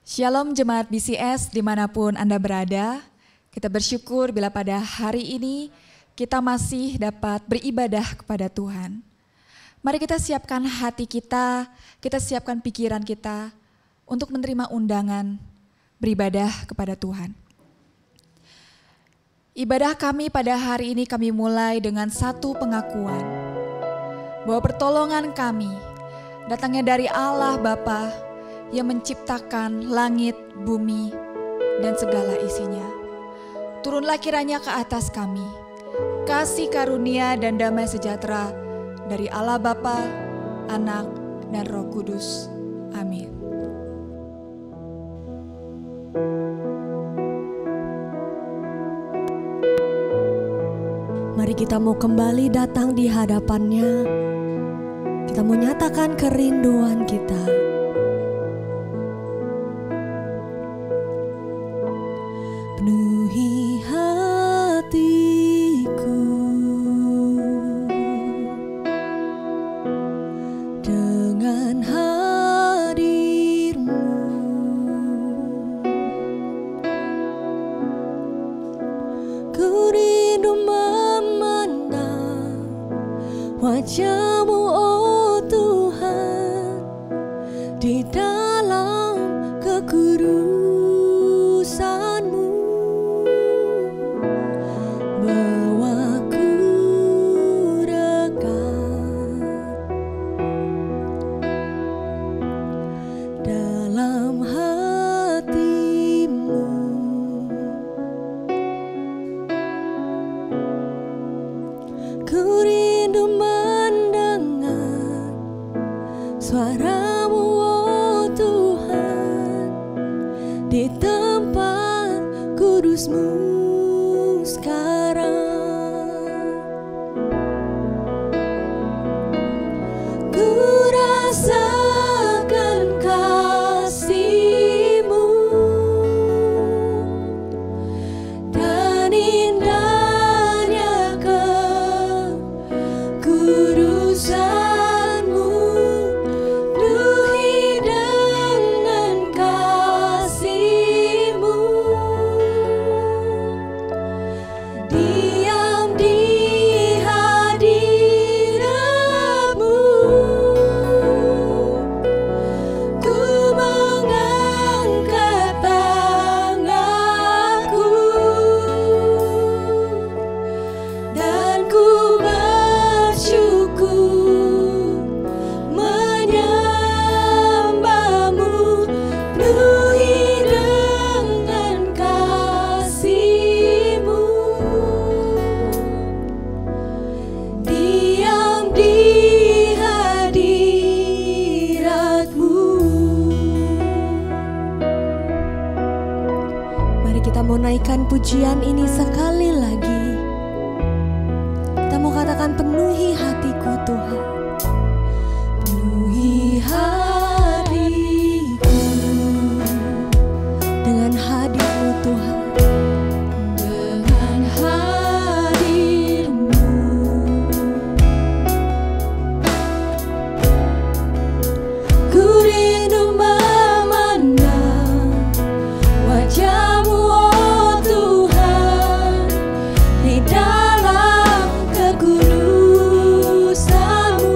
Shalom Jemaat BCS dimanapun Anda berada, kita bersyukur bila pada hari ini kita masih dapat beribadah kepada Tuhan. Mari kita siapkan hati kita siapkan pikiran kita untuk menerima undangan beribadah kepada Tuhan. Ibadah kami pada hari ini kami mulai dengan satu pengakuan bahwa pertolongan kami datangnya dari Allah Bapa yang menciptakan langit, bumi, dan segala isinya. Turunlah kiranya ke atas kami, kasih karunia dan damai sejahtera dari Allah Bapa, Anak, dan Roh Kudus. Amin. Mari kita mau kembali datang di hadapannya. Kita mau nyatakan kerinduan kita. Penuhi hatiku dengan hadir-Mu. Ku rindu memandang wajah-Mu, oh Tuhan, di dalam kekudusan-Mu. Suara-Mu, oh Tuhan, di tempat kudus-Mu sekarang. Ku rasakan kasih-Mu dan indahnya kekudusan. Naikkan pujian ini sekali lagi. Kita mau katakan penuhi hatiku Tuhan. Penuhi hatiku dengan hadir-Mu Tuhan. Dengan hadir-Mu ku rindu memandang wajah-Mu, dalam kekudusan-Mu.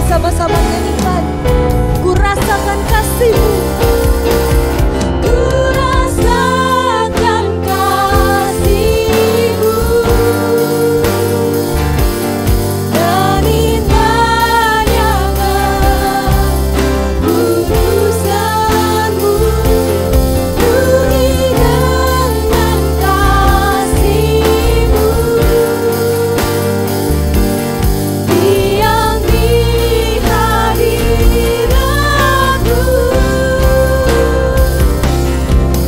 sama-sama nyanyikan. Ku rasakan kasih-Mu. Ku rasakan kasih-Mu. Dan indahnya keputusan-Mu. Penuhi dengan kasih-Mu. Diam di hadirat-Mu.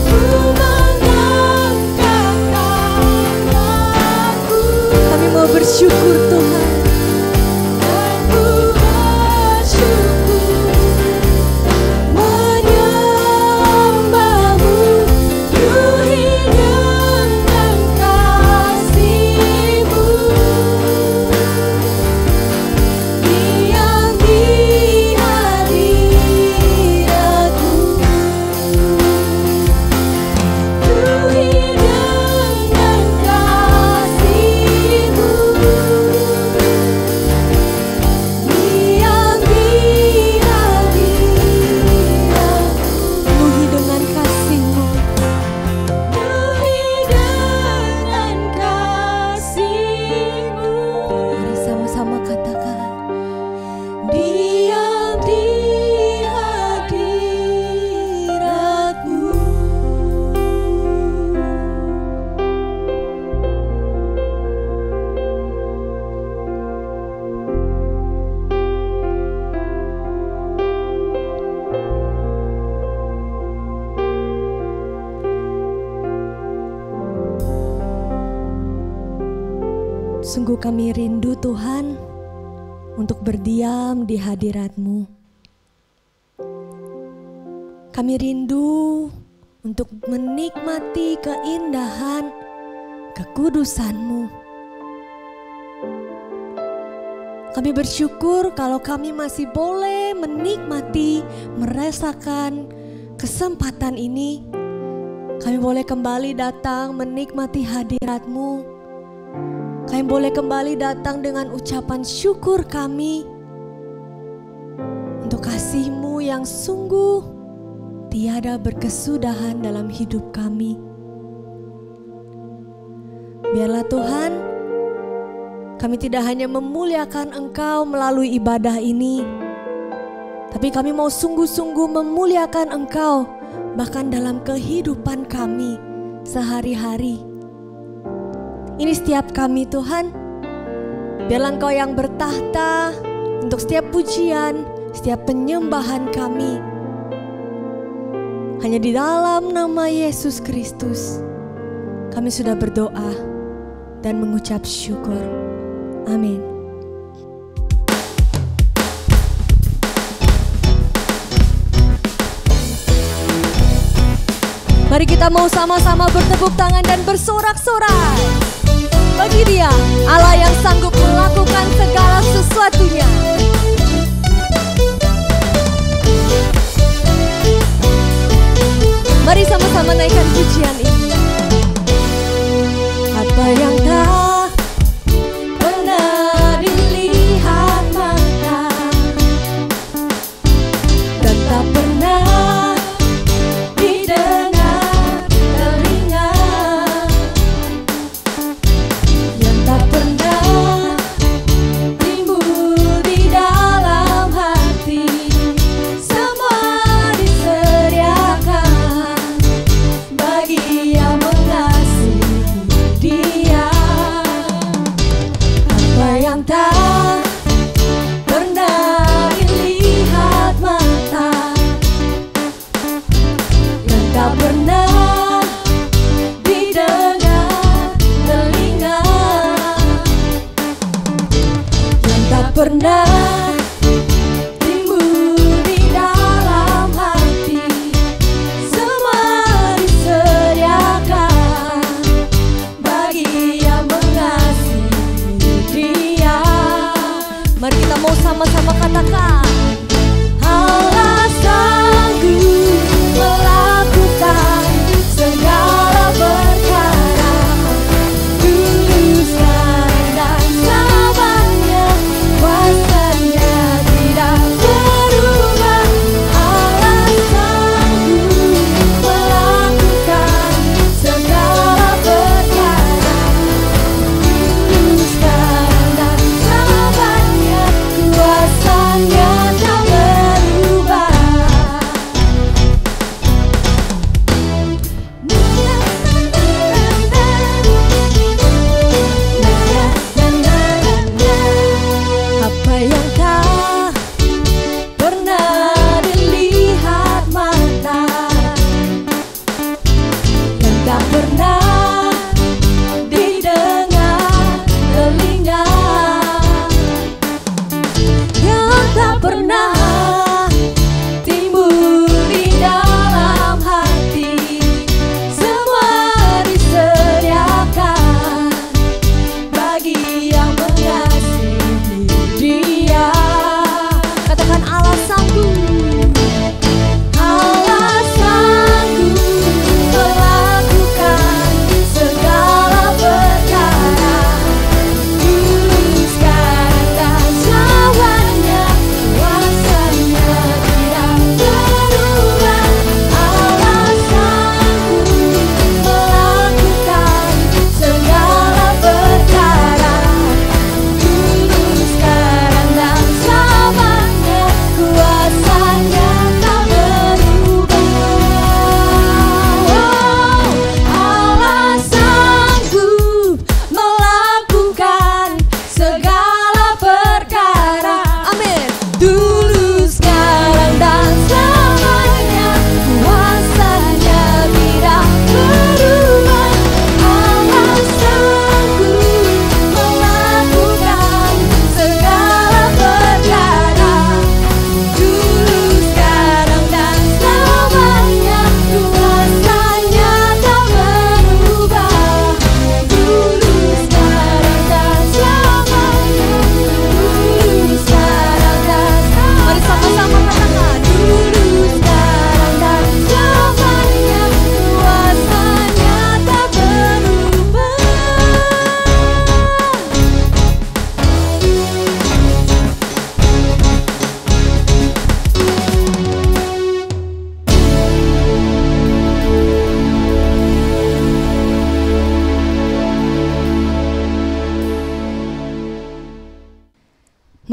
Ku mengangkat tanganku. Kami mau bersyukur Tuhan. Aku bersyukur menyembah-Mu. Penuhi dengan kasih-Mu. Diam di hadirat-Mu. Penuhi dengan kasih-Mu. Diam di hadirat-Mu. Penuhi dengan kasih-Mu. Penuhi dengan kasih-Mu. Mari sama-sama katakan. Diam di hadirat-Mu. Sungguh kami rindu Tuhan untuk berdiam di hadirat-Mu. Kami rindu untuk menikmati keindahan kekudusan-Mu. Kami bersyukur kalau kami masih boleh menikmati, merasakan kesempatan ini. Kami boleh kembali datang menikmati hadirat-Mu. Kami boleh kembali datang dengan ucapan syukur kami untuk kasih-Mu yang sungguh tiada berkesudahan dalam hidup kami. Biarlah Tuhan, kami tidak hanya memuliakan Engkau melalui ibadah ini, tapi kami mau sungguh-sungguh memuliakan Engkau bahkan dalam kehidupan kami sehari-hari. Ini setiap kami Tuhan, biarlah Engkau yang bertahta untuk setiap pujian, setiap penyembahan kami. Hanya di dalam nama Yesus Kristus kami sudah berdoa dan mengucap syukur. Amin. Mari kita mau sama-sama bertepuk tangan dan bersorak-sorai bagi Dia, Allah yang sanggup melakukan segala sesuatunya. Mari sama-sama naikkan pujian ini. Apa yang tak pernah dilihat mata dan tak pernah didengar telinga, yang tak pernah timbul di dalam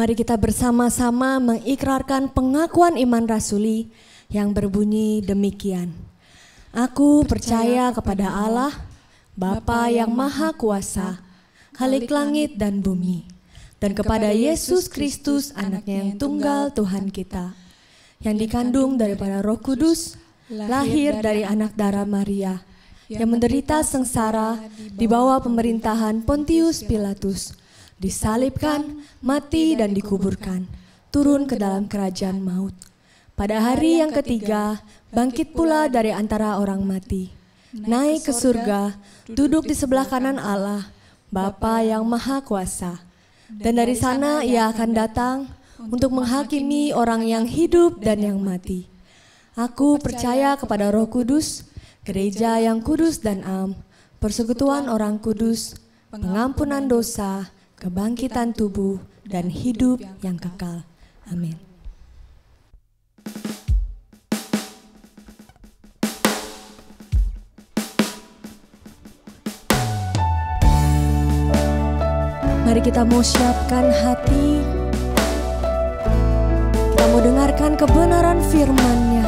Mari kita bersama-sama mengikrarkan pengakuan iman rasuli yang berbunyi demikian. Aku percaya kepada Allah, Bapa yang Maha Kuasa, Khalik langit dan bumi, dan kepada Yesus Kristus, anaknya yang tunggal Tuhan kita, yang dikandung daripada Roh Kudus, lahir dari anak darah Maria, yang menderita sengsara di bawah pemerintahan Pontius Pilatus, disalibkan, mati dan dikuburkan, turun ke dalam kerajaan maut. Pada hari yang ketiga, bangkit pula dari antara orang mati, naik ke surga, duduk di sebelah kanan Allah, Bapa yang Maha Kuasa. Dan dari sana ia akan datang untuk menghakimi orang yang hidup dan yang mati. Aku percaya kepada Roh Kudus, gereja yang kudus dan am, persekutuan orang kudus, pengampunan dosa, kebangkitan tubuh, dan hidup yang kekal. Amin. Mari kita mau siapkan hati, kita mau dengarkan kebenaran firman-Nya.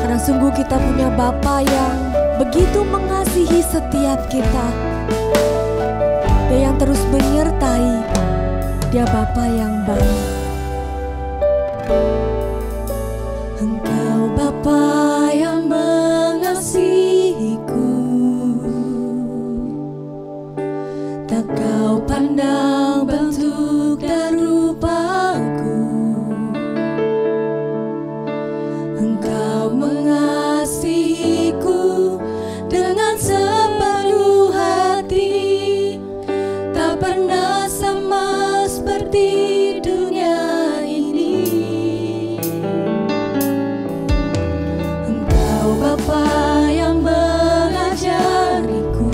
Karena sungguh kita punya Bapa yang begitu mengasihi setiap kita. Dia yang terus menyertai, Dia Bapa yang baik. Engkau Bapa yang mengasihiku, tak kau pandang bentuk dan rupaku. Engkau mengasihiku dengan sepenuh hati, tak pernah sama seperti dunia ini. Bapa yang mengajariku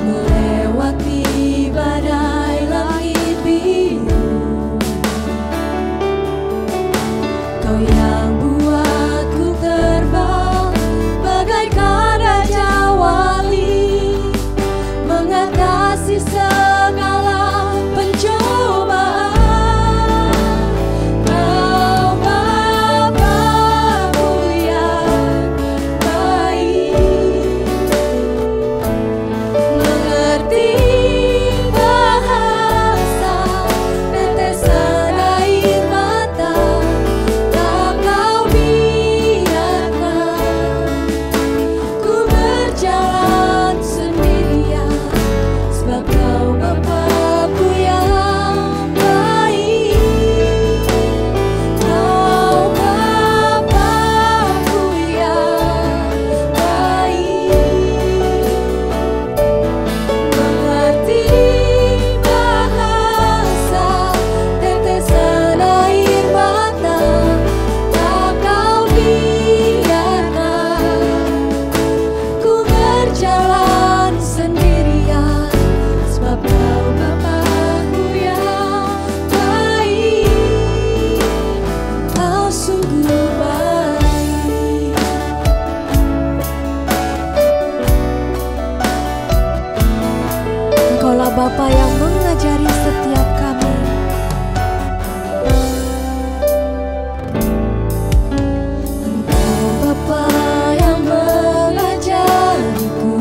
melewati badai langit biru, Kau yang buatku terbang bagaikan raja wali, mengatasi segala pencobaan. Bapa yang mengajari setiap kami. Engkau Bapa yang mengajariku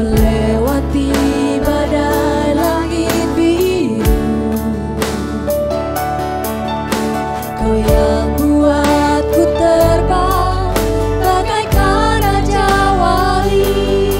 melewati badai langit biru, Kau yang buatku terbang bagaikan raja wali,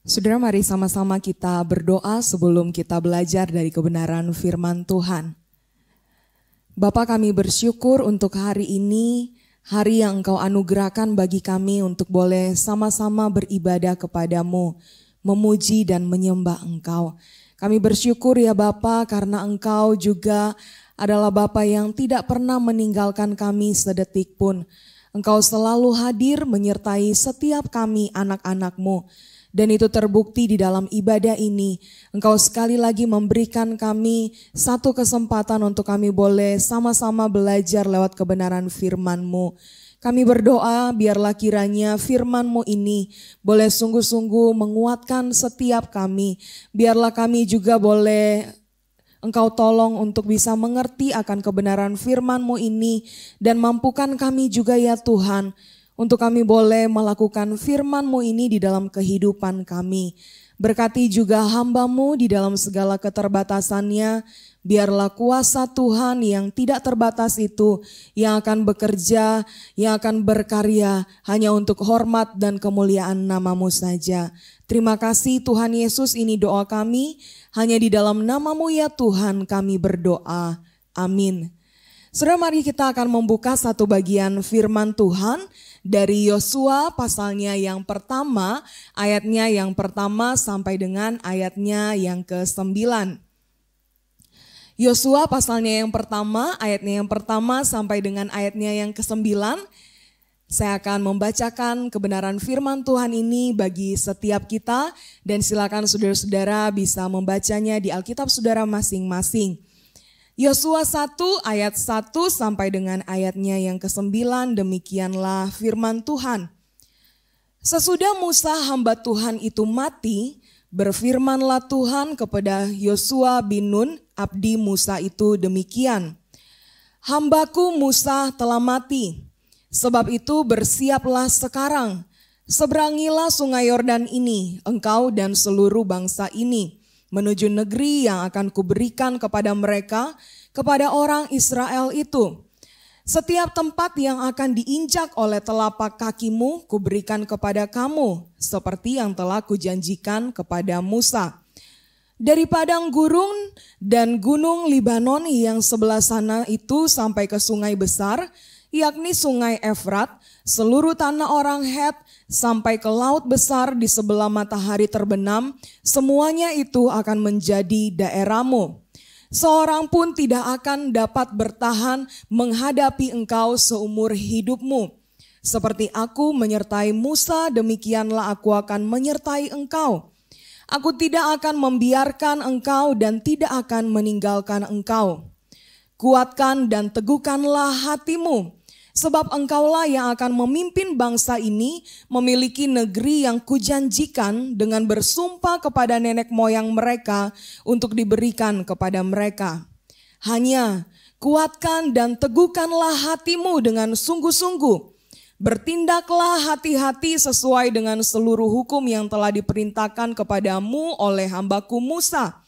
Saudara, mari sama-sama kita berdoa sebelum kita belajar dari kebenaran firman Tuhan. Bapa, kami bersyukur untuk hari ini, hari yang Engkau anugerahkan bagi kami untuk boleh sama-sama beribadah kepadamu, memuji dan menyembah Engkau. Kami bersyukur ya Bapa, karena Engkau juga adalah Bapa yang tidak pernah meninggalkan kami sedetik pun. Engkau selalu hadir menyertai setiap kami anak-anak-Mu. Dan itu terbukti di dalam ibadah ini. Engkau sekali lagi memberikan kami satu kesempatan untuk kami boleh sama-sama belajar lewat kebenaran firman-Mu. Kami berdoa biarlah kiranya firman-Mu ini boleh sungguh-sungguh menguatkan setiap kami. Biarlah kami juga boleh Engkau tolong untuk bisa mengerti akan kebenaran firman-Mu ini. Dan mampukan kami juga ya Tuhan, untuk kami boleh melakukan firman-Mu ini di dalam kehidupan kami. Berkati juga hamba-Mu di dalam segala keterbatasannya. Biarlah kuasa Tuhan yang tidak terbatas itu yang akan bekerja, yang akan berkarya hanya untuk hormat dan kemuliaan nama-Mu saja. Terima kasih Tuhan Yesus, ini doa kami. Hanya di dalam nama-Mu ya Tuhan kami berdoa. Amin. Saudara, mari kita akan membuka satu bagian firman Tuhan dari Yosua pasalnya yang pertama, ayatnya yang pertama sampai dengan ayatnya yang ke-9. Yosua pasalnya yang pertama, ayatnya yang pertama sampai dengan ayatnya yang ke-9. Saya akan membacakan kebenaran firman Tuhan ini bagi setiap kita dan silakan saudara-saudara bisa membacanya di Alkitab saudara masing-masing. Yosua 1 ayat 1 sampai dengan ayatnya yang ke-9, demikianlah firman Tuhan. Sesudah Musa hamba Tuhan itu mati, berfirmanlah Tuhan kepada Yosua bin Nun, abdi Musa itu demikian. Hambaku Musa telah mati, sebab itu bersiaplah sekarang, seberangilah sungai Yordan ini, engkau dan seluruh bangsa ini, menuju negeri yang akan kuberikan kepada mereka, kepada orang Israel itu. Setiap tempat yang akan diinjak oleh telapak kakimu, kuberikan kepada kamu, seperti yang telah kujanjikan kepada Musa. Dari padang gurun dan gunung Libanon yang sebelah sana itu sampai ke sungai besar, yakni sungai Efrat, seluruh tanah orang Het, sampai ke laut besar di sebelah matahari terbenam, semuanya itu akan menjadi daerahmu. Seorang pun tidak akan dapat bertahan menghadapi engkau seumur hidupmu. Seperti aku menyertai Musa, demikianlah aku akan menyertai engkau. Aku tidak akan membiarkan engkau dan tidak akan meninggalkan engkau. Kuatkan dan teguhkanlah hatimu, sebab engkaulah yang akan memimpin bangsa ini memiliki negeri yang kujanjikan dengan bersumpah kepada nenek moyang mereka untuk diberikan kepada mereka. Hanya kuatkan dan teguhkanlah hatimu dengan sungguh-sungguh. Bertindaklah hati-hati sesuai dengan seluruh hukum yang telah diperintahkan kepadamu oleh hambaku Musa.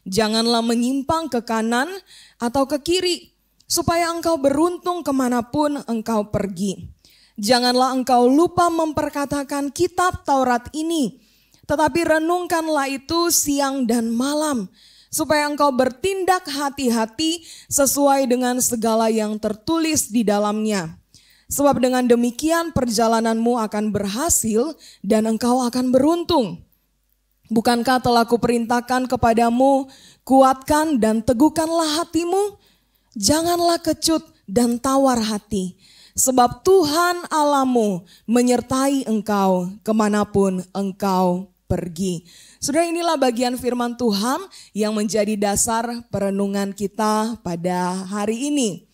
Janganlah menyimpang ke kanan atau ke kiri, supaya engkau beruntung kemanapun engkau pergi. Janganlah engkau lupa memperkatakan kitab Taurat ini, tetapi renungkanlah itu siang dan malam, supaya engkau bertindak hati-hati sesuai dengan segala yang tertulis di dalamnya. Sebab dengan demikian perjalananmu akan berhasil dan engkau akan beruntung. Bukankah telah kuperintahkan kepadamu, kuatkan dan teguhkanlah hatimu? Janganlah kecut dan tawar hati, sebab Tuhan Allahmu menyertai engkau kemanapun engkau pergi. Saudara, inilah bagian firman Tuhan yang menjadi dasar perenungan kita pada hari ini.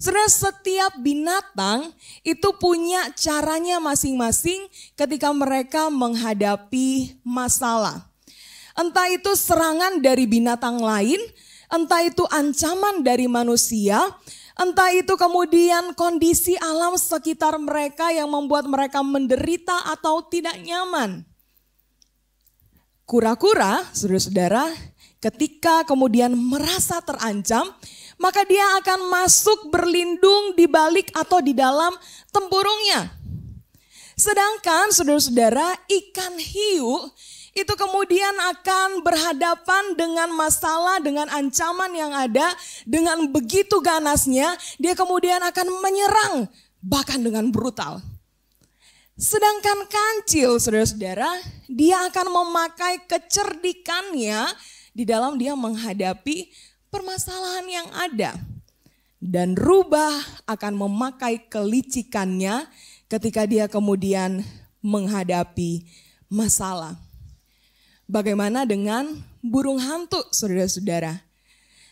Saudara, setiap binatang itu punya caranya masing-masing ketika mereka menghadapi masalah. Entah itu serangan dari binatang lain, entah itu ancaman dari manusia, entah itu kemudian kondisi alam sekitar mereka yang membuat mereka menderita atau tidak nyaman. Kura-kura, saudara-saudara, ketika kemudian merasa terancam, maka dia akan masuk berlindung di balik atau di dalam tempurungnya. Sedangkan saudara-saudara, ikan hiu itu kemudian akan berhadapan dengan masalah, dengan ancaman yang ada, dengan begitu ganasnya, dia kemudian akan menyerang, bahkan dengan brutal. Sedangkan kancil, saudara-saudara, dia akan memakai kecerdikannya di dalam dia menghadapi permasalahan yang ada. Dan rubah akan memakai kelicikannya ketika dia kemudian menghadapi masalah. Bagaimana dengan burung hantu, saudara-saudara?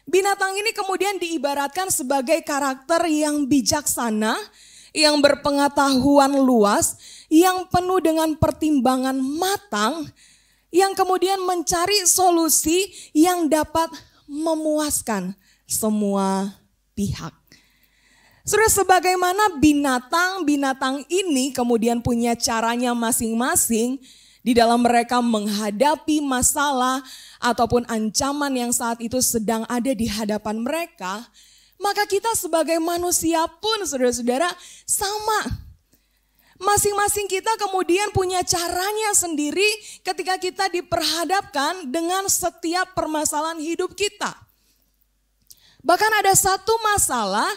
Binatang ini kemudian diibaratkan sebagai karakter yang bijaksana, yang berpengetahuan luas, yang penuh dengan pertimbangan matang, yang kemudian mencari solusi yang dapat memuaskan semua pihak. Saudara, sebagaimana binatang ini kemudian punya caranya masing-masing di dalam mereka menghadapi masalah ataupun ancaman yang saat itu sedang ada di hadapan mereka, maka kita sebagai manusia pun, saudara-saudara, sama. Masing-masing kita kemudian punya caranya sendiri ketika kita diperhadapkan dengan setiap permasalahan hidup kita. Bahkan ada satu masalah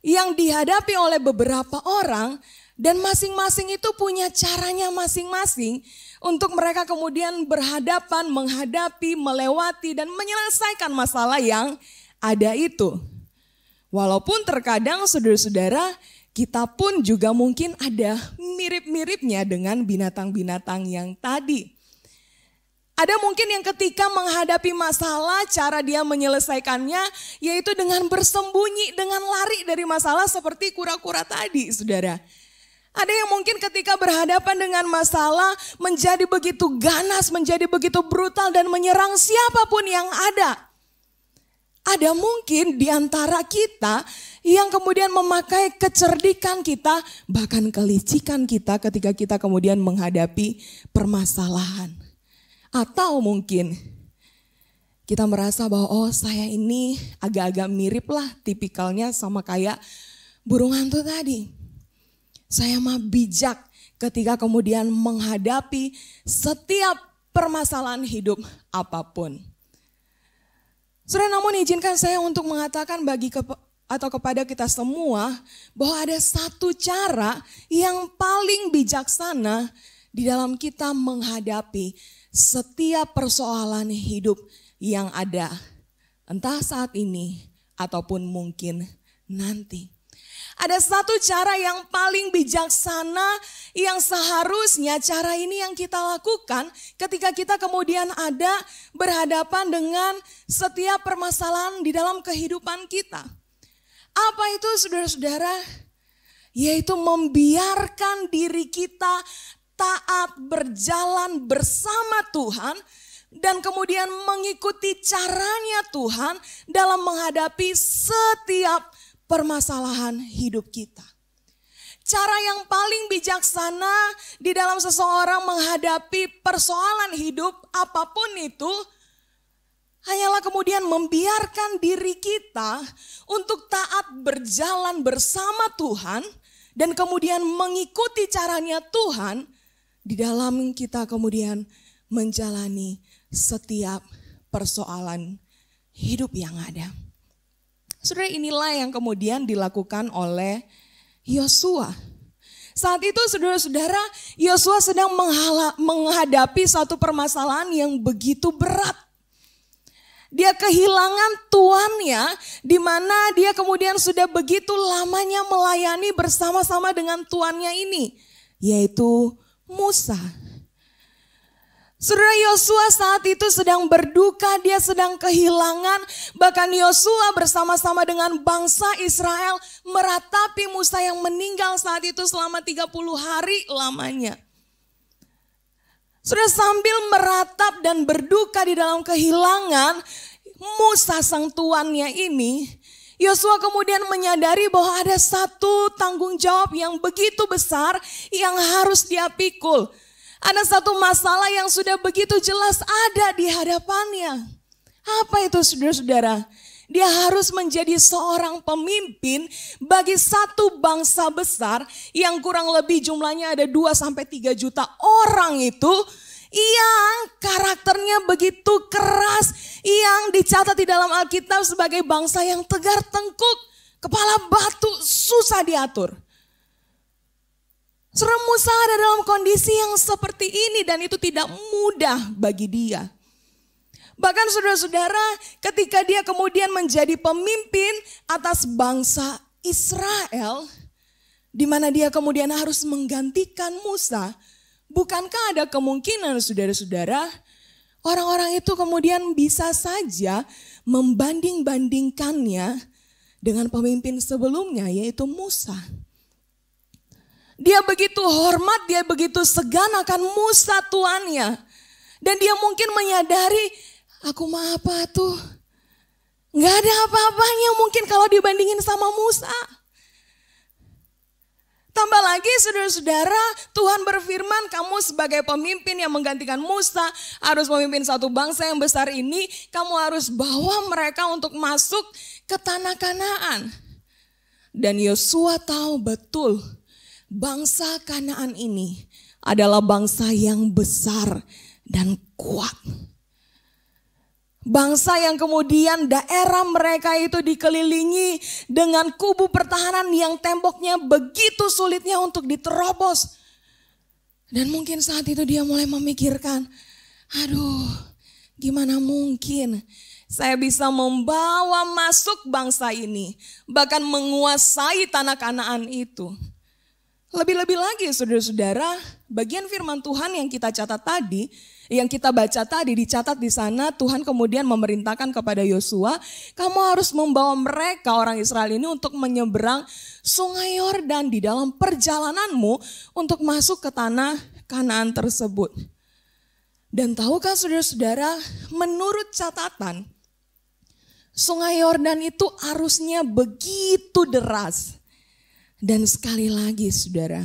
yang dihadapi oleh beberapa orang dan masing-masing itu punya caranya masing-masing untuk mereka kemudian berhadapan, menghadapi, melewati dan menyelesaikan masalah yang ada itu. Walaupun terkadang saudara-saudara, kita pun juga mungkin ada mirip-miripnya dengan binatang-binatang yang tadi. Ada mungkin yang ketika menghadapi masalah, cara dia menyelesaikannya yaitu dengan bersembunyi, dengan lari dari masalah seperti kura-kura tadi, saudara. Ada yang mungkin ketika berhadapan dengan masalah menjadi begitu ganas, menjadi begitu brutal dan menyerang siapapun yang ada. Ada mungkin di antara kita yang kemudian memakai kecerdikan kita, bahkan kelicikan kita ketika kita kemudian menghadapi permasalahan. Atau mungkin kita merasa bahwa oh saya ini agak-agak mirip lah tipikalnya sama kayak burung hantu tadi. Saya mah bijak ketika kemudian menghadapi setiap permasalahan hidup apapun. Saudara, namun izinkan saya untuk mengatakan kepada kita semua bahwa ada satu cara yang paling bijaksana di dalam kita menghadapi setiap persoalan hidup yang ada. Entah saat ini ataupun mungkin nanti. Ada satu cara yang paling bijaksana yang seharusnya cara ini yang kita lakukan ketika kita kemudian ada berhadapan dengan setiap permasalahan di dalam kehidupan kita. Apa itu, saudara-saudara? Yaitu membiarkan diri kita taat berjalan bersama Tuhan dan kemudian mengikuti caranya Tuhan dalam menghadapi setiap permasalahan hidup kita. Cara yang paling bijaksana di dalam seseorang menghadapi persoalan hidup apapun itu hanyalah kemudian membiarkan diri kita untuk taat berjalan bersama Tuhan dan kemudian mengikuti caranya Tuhan di dalam kita kemudian menjalani setiap persoalan hidup yang ada. Saudara, inilah yang kemudian dilakukan oleh Yosua. Saat itu saudara-saudara, Yosua sedang menghadapi satu permasalahan yang begitu berat. Dia kehilangan tuannya di mana dia kemudian sudah begitu lamanya melayani bersama-sama dengan tuannya ini, yaitu Musa. Saudara, Yosua saat itu sedang berduka, dia sedang kehilangan. Bahkan Yosua bersama-sama dengan bangsa Israel meratapi Musa yang meninggal saat itu selama 30 hari lamanya. Saudara, sambil meratap dan berduka di dalam kehilangan Musa sang tuannya ini, Yosua kemudian menyadari bahwa ada satu tanggung jawab yang begitu besar yang harus dia pikul. Ada satu masalah yang sudah begitu jelas ada di hadapannya. Apa itu, saudara-saudara? Dia harus menjadi seorang pemimpin bagi satu bangsa besar yang kurang lebih jumlahnya ada 2-3 juta orang itu yang karakternya begitu keras, yang dicatat di dalam Alkitab sebagai bangsa yang tegar tengkuk, kepala batu, susah diatur. Saudara, Musa ada dalam kondisi yang seperti ini dan itu tidak mudah bagi dia. Bahkan saudara-saudara, ketika dia kemudian menjadi pemimpin atas bangsa Israel, di mana dia kemudian harus menggantikan Musa, bukankah ada kemungkinan saudara-saudara, orang-orang itu kemudian bisa saja membanding-bandingkannya dengan pemimpin sebelumnya, yaitu Musa. Dia begitu hormat, dia begitu segan akan Musa tuannya. Dan dia mungkin menyadari, aku mah apa tuh? Gak ada apa-apanya mungkin kalau dibandingin sama Musa. Tambah lagi saudara-saudara, Tuhan berfirman kamu sebagai pemimpin yang menggantikan Musa harus memimpin satu bangsa yang besar ini. Kamu harus bawa mereka untuk masuk ke tanah Kanaan. Dan Yosua tahu betul bangsa Kanaan ini adalah bangsa yang besar dan kuat. Bangsa yang kemudian daerah mereka itu dikelilingi dengan kubu pertahanan yang temboknya begitu sulitnya untuk diterobos. Dan mungkin saat itu dia mulai memikirkan, aduh gimana mungkin saya bisa membawa masuk bangsa ini, bahkan menguasai tanah Kanaan itu. Lebih-lebih lagi saudara-saudara, bagian firman Tuhan yang kita catat tadi, yang kita baca tadi dicatat di sana, Tuhan kemudian memerintahkan kepada Yosua, kamu harus membawa mereka orang Israel ini untuk menyeberang Sungai Yordan di dalam perjalananmu untuk masuk ke tanah Kanaan tersebut. Dan tahukah saudara-saudara, menurut catatan, Sungai Yordan itu arusnya begitu deras. Dan sekali lagi saudara,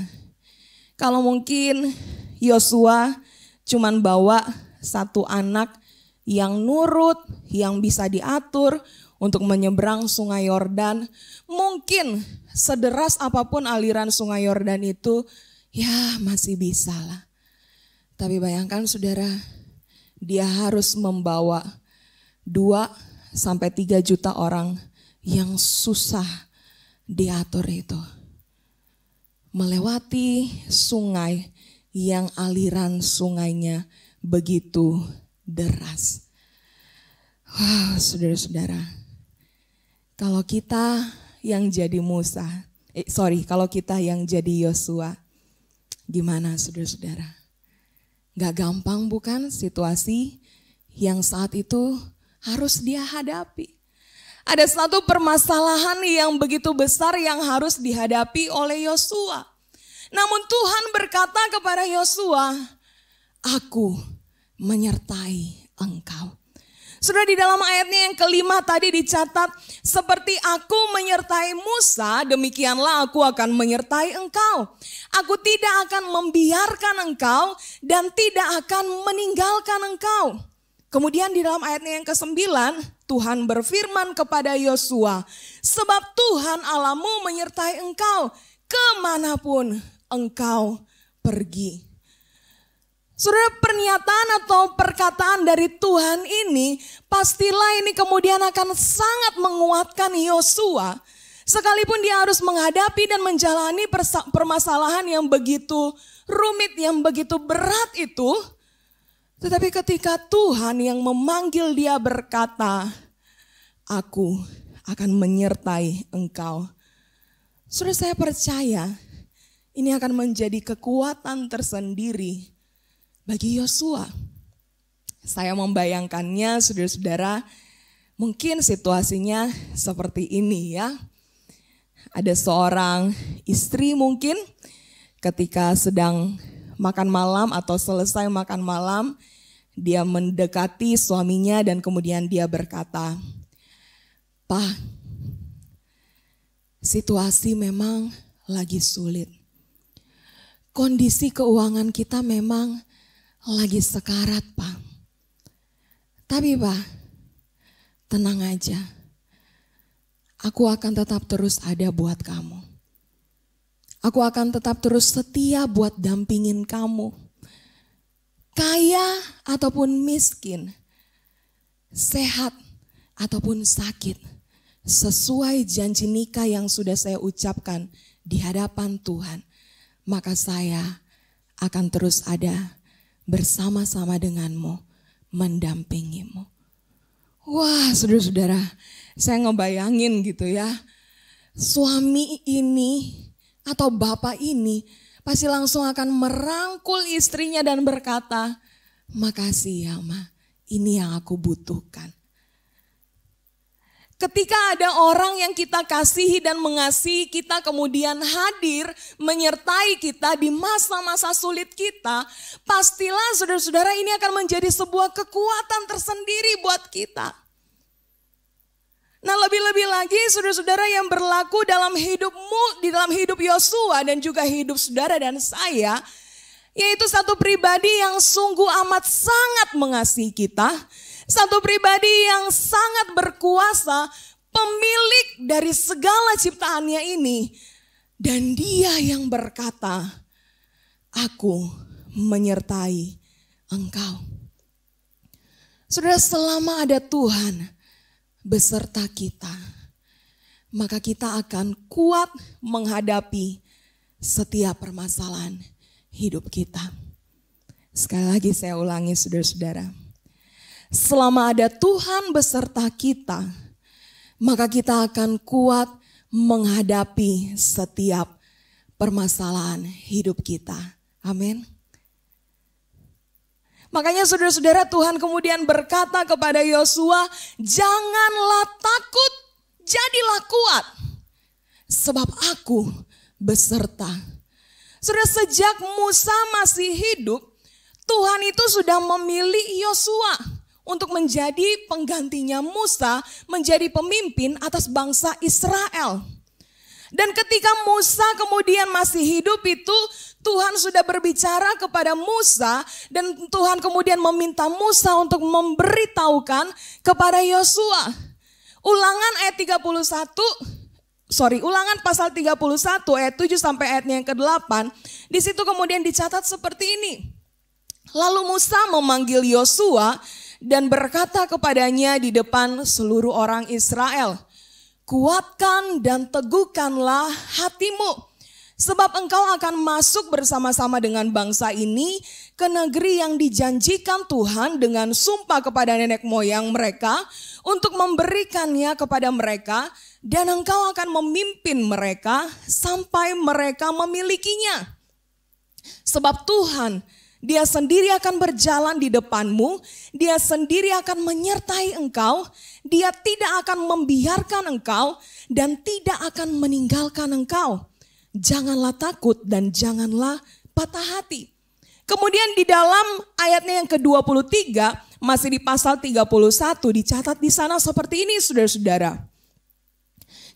kalau mungkin Yosua cuman bawa satu anak yang nurut, yang bisa diatur untuk menyeberang Sungai Yordan, mungkin sederas apapun aliran Sungai Yordan itu, ya masih bisa lah. Tapi bayangkan saudara, dia harus membawa 2-3 juta orang yang susah diatur itu. Melewati sungai yang aliran sungainya begitu deras. Wow, saudara-saudara. Kalau kita yang jadi Musa, kalau kita yang jadi Yosua, gimana saudara-saudara? Gak gampang bukan situasi yang saat itu harus dia hadapi. Ada satu permasalahan yang begitu besar yang harus dihadapi oleh Yosua. Namun Tuhan berkata kepada Yosua, aku menyertai engkau. Sudah di dalam ayatnya yang kelima tadi dicatat, seperti aku menyertai Musa, demikianlah aku akan menyertai engkau. Aku tidak akan membiarkan engkau dan tidak akan meninggalkan engkau. Kemudian di dalam ayatnya yang ke-9, Tuhan berfirman kepada Yosua, sebab Tuhan Allahmu menyertai engkau kemanapun engkau pergi. Saudara, pernyataan atau perkataan dari Tuhan ini pastilah ini kemudian akan sangat menguatkan Yosua. Sekalipun dia harus menghadapi dan menjalani permasalahan yang begitu rumit, yang begitu berat itu. Tetapi ketika Tuhan yang memanggil dia berkata, aku akan menyertai engkau. Saudara, saya percaya ini akan menjadi kekuatan tersendiri bagi Yosua. Saya membayangkannya saudara-saudara, mungkin situasinya seperti ini ya. Ada seorang istri mungkin ketika sedang makan malam atau selesai makan malam, dia mendekati suaminya dan kemudian dia berkata, "Pak, situasi memang lagi sulit. Kondisi keuangan kita memang lagi sekarat, Pak. Tapi Pak, tenang aja. Aku akan tetap terus ada buat kamu. Aku akan tetap terus setia buat dampingin kamu. kaya ataupun miskin, sehat ataupun sakit, sesuai janji nikah yang sudah saya ucapkan di hadapan Tuhan, maka saya akan terus ada bersama-sama denganmu, mendampingimu. Wah, saudara-saudara, saya ngebayangin gitu ya, suami ini atau bapak ini pasti langsung akan merangkul istrinya dan berkata, makasih ya Ma, ini yang aku butuhkan. Ketika ada orang yang kita kasihi dan mengasihi kita kemudian hadir menyertai kita di masa-masa sulit kita, pastilah saudara-saudara ini akan menjadi sebuah kekuatan tersendiri buat kita. Nah, lebih-lebih lagi saudara-saudara yang berlaku dalam hidupmu, di dalam hidup Yosua dan juga hidup saudara dan saya, yaitu satu pribadi yang sungguh amat sangat mengasihi kita, satu pribadi yang sangat berkuasa, pemilik dari segala ciptaannya ini, dan dia yang berkata, aku menyertai engkau. Saudara, selama ada Tuhan beserta kita, maka kita akan kuat menghadapi setiap permasalahan hidup kita. Sekali lagi saya ulangi saudara-saudara, selama ada Tuhan beserta kita, maka kita akan kuat menghadapi setiap permasalahan hidup kita. Amin. Makanya saudara-saudara, Tuhan kemudian berkata kepada Yosua, janganlah takut, jadilah kuat, sebab aku beserta. Saudara, sejak Musa masih hidup, Tuhan itu sudah memilih Yosua untuk menjadi penggantinya Musa, menjadi pemimpin atas bangsa Israel. Dan ketika Musa kemudian masih hidup itu, Tuhan sudah berbicara kepada Musa dan Tuhan kemudian meminta Musa untuk memberitahukan kepada Yosua. Ulangan pasal 31 ayat 7 sampai ayatnya yang ke-8. Di situ kemudian dicatat seperti ini. Lalu Musa memanggil Yosua dan berkata kepadanya di depan seluruh orang Israel, kuatkan dan teguhkanlah hatimu, sebab engkau akan masuk bersama-sama dengan bangsa ini ke negeri yang dijanjikan Tuhan dengan sumpah kepada nenek moyang mereka untuk memberikannya kepada mereka, dan engkau akan memimpin mereka sampai mereka memilikinya. Sebab Tuhan, Dia sendiri akan berjalan di depanmu, Dia sendiri akan menyertai engkau, Dia tidak akan membiarkan engkau dan tidak akan meninggalkan engkau. Janganlah takut dan janganlah patah hati. Kemudian di dalam ayatnya yang ke-23, masih di pasal 31 dicatat di sana seperti ini saudara-saudara.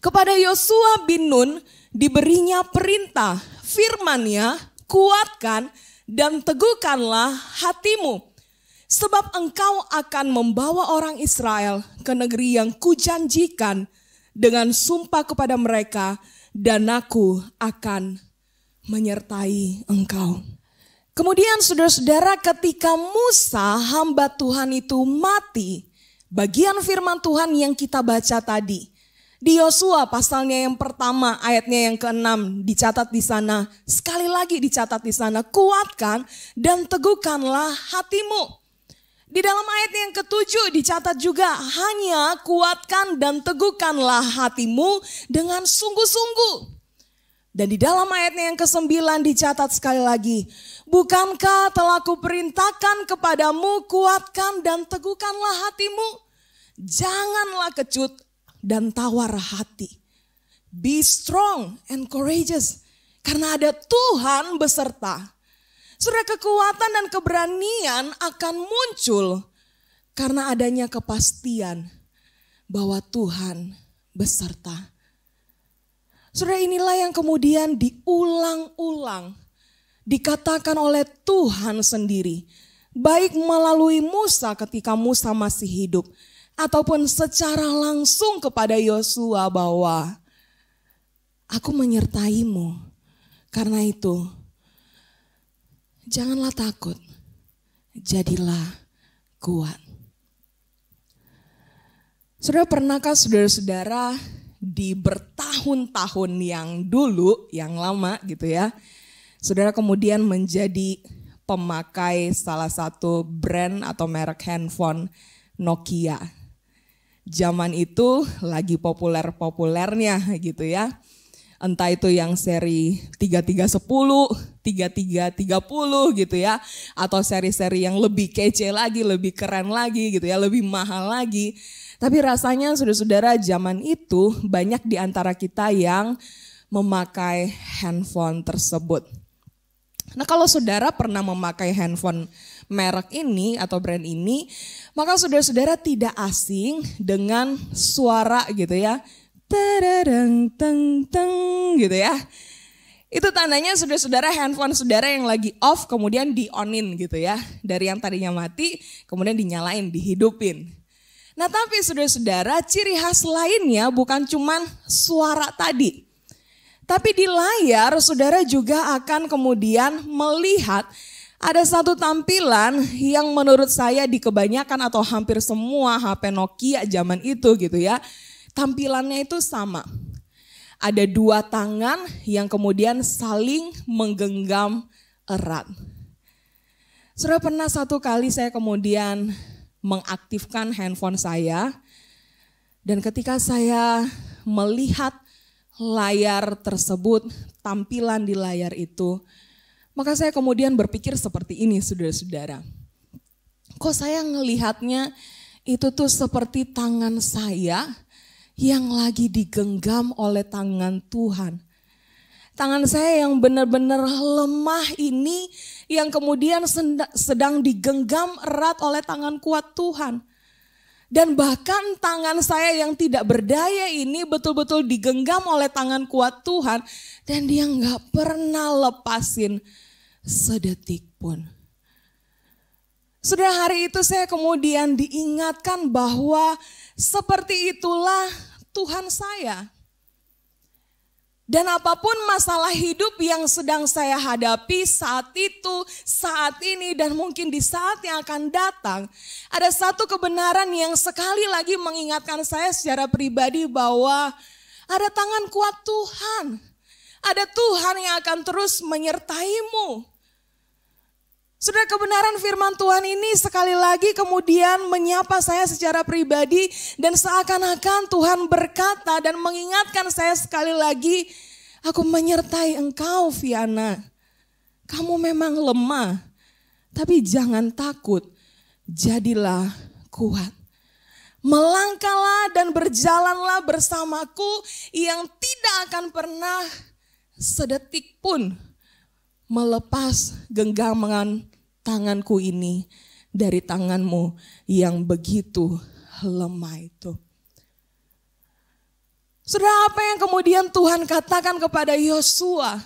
Kepada Yosua bin Nun diberinya perintah, firman-Nya, kuatkan dan teguhkanlah hatimu, sebab engkau akan membawa orang Israel ke negeri yang kujanjikan dengan sumpah kepada mereka, dan aku akan menyertai engkau. Kemudian saudara-saudara, ketika Musa hamba Tuhan itu mati, bagian firman Tuhan yang kita baca tadi, di Yosua pasalnya yang pertama ayatnya yang ke-6 dicatat di sana, sekali lagi dicatat di sana, kuatkan dan teguhkanlah hatimu. Di dalam ayat yang ke-7 dicatat juga, hanya kuatkan dan teguhkanlah hatimu dengan sungguh-sungguh. Dan di dalam ayatnya yang ke-9 dicatat sekali lagi, bukankah telah kuperintahkan kepadamu, kuatkan dan teguhkanlah hatimu, janganlah kecut dan tawar hati. Be strong and courageous, karena ada Tuhan beserta. Saudara, kekuatan dan keberanian akan muncul karena adanya kepastian bahwa Tuhan beserta. Saudara, inilah yang kemudian diulang-ulang dikatakan oleh Tuhan sendiri, baik melalui Musa ketika Musa masih hidup, ataupun secara langsung kepada Yosua bahwa aku menyertaimu. Karena itu, janganlah takut jadilah kuat. Saudara, pernahkah saudara-saudara di bertahun-tahun yang dulu, yang lama gitu ya, saudara kemudian menjadi pemakai salah satu brand atau merek handphone Nokia. Zaman itu lagi populer-populernya gitu ya. Entah itu yang seri 3310, 3330 gitu ya. Atau seri-seri yang lebih kece lagi, lebih keren lagi gitu ya, lebih mahal lagi. Tapi rasanya saudara-saudara zaman itu banyak di antara kita yang memakai handphone tersebut. Nah, kalau saudara pernah memakai handphone merek ini atau brand ini, maka saudara-saudara tidak asing dengan suara gitu ya. Tadadang teng teng gitu ya. Itu tandanya saudara-saudara handphone saudara yang lagi off kemudian di-on-in gitu ya. Dari yang tadinya mati kemudian dinyalain, dihidupin. Nah, tapi saudara-saudara, ciri khas lainnya bukan cuman suara tadi. Tapi di layar saudara juga akan kemudian melihat ada satu tampilan yang menurut saya di kebanyakan atau hampir semua HP Nokia zaman itu gitu ya. Tampilannya itu sama. Ada dua tangan yang kemudian saling menggenggam erat. Saudara, pernah satu kali saya kemudian mengaktifkan handphone saya. Dan ketika saya melihat layar tersebut, tampilan di layar itu, maka saya kemudian berpikir seperti ini saudara-saudara. Kok saya ngelihatnya itu tuh seperti tangan saya yang lagi digenggam oleh tangan Tuhan. Tangan saya yang benar-benar lemah ini yang kemudian sedang digenggam erat oleh tangan kuat Tuhan. Dan bahkan tangan saya yang tidak berdaya ini betul-betul digenggam oleh tangan kuat Tuhan. Dan dia gak pernah lepasin sedetik pun. Saudara, hari itu saya kemudian diingatkan bahwa seperti itulah Tuhan saya. Dan apapun masalah hidup yang sedang saya hadapi saat itu, saat ini, dan mungkin di saat yang akan datang, ada satu kebenaran yang sekali lagi mengingatkan saya secara pribadi bahwa ada tangan kuat Tuhan. Ada Tuhan yang akan terus menyertaimu. Saudara, kebenaran firman Tuhan ini sekali lagi kemudian menyapa saya secara pribadi dan seakan-akan Tuhan berkata dan mengingatkan saya sekali lagi, aku menyertai engkau Viana. Kamu memang lemah, tapi jangan takut, jadilah kuat. Melangkahlah dan berjalanlah bersamaku yang tidak akan pernah sedetik pun melepas genggaman tanganku ini dari tanganmu yang begitu lemah itu. Saudara, apa yang kemudian Tuhan katakan kepada Yosua?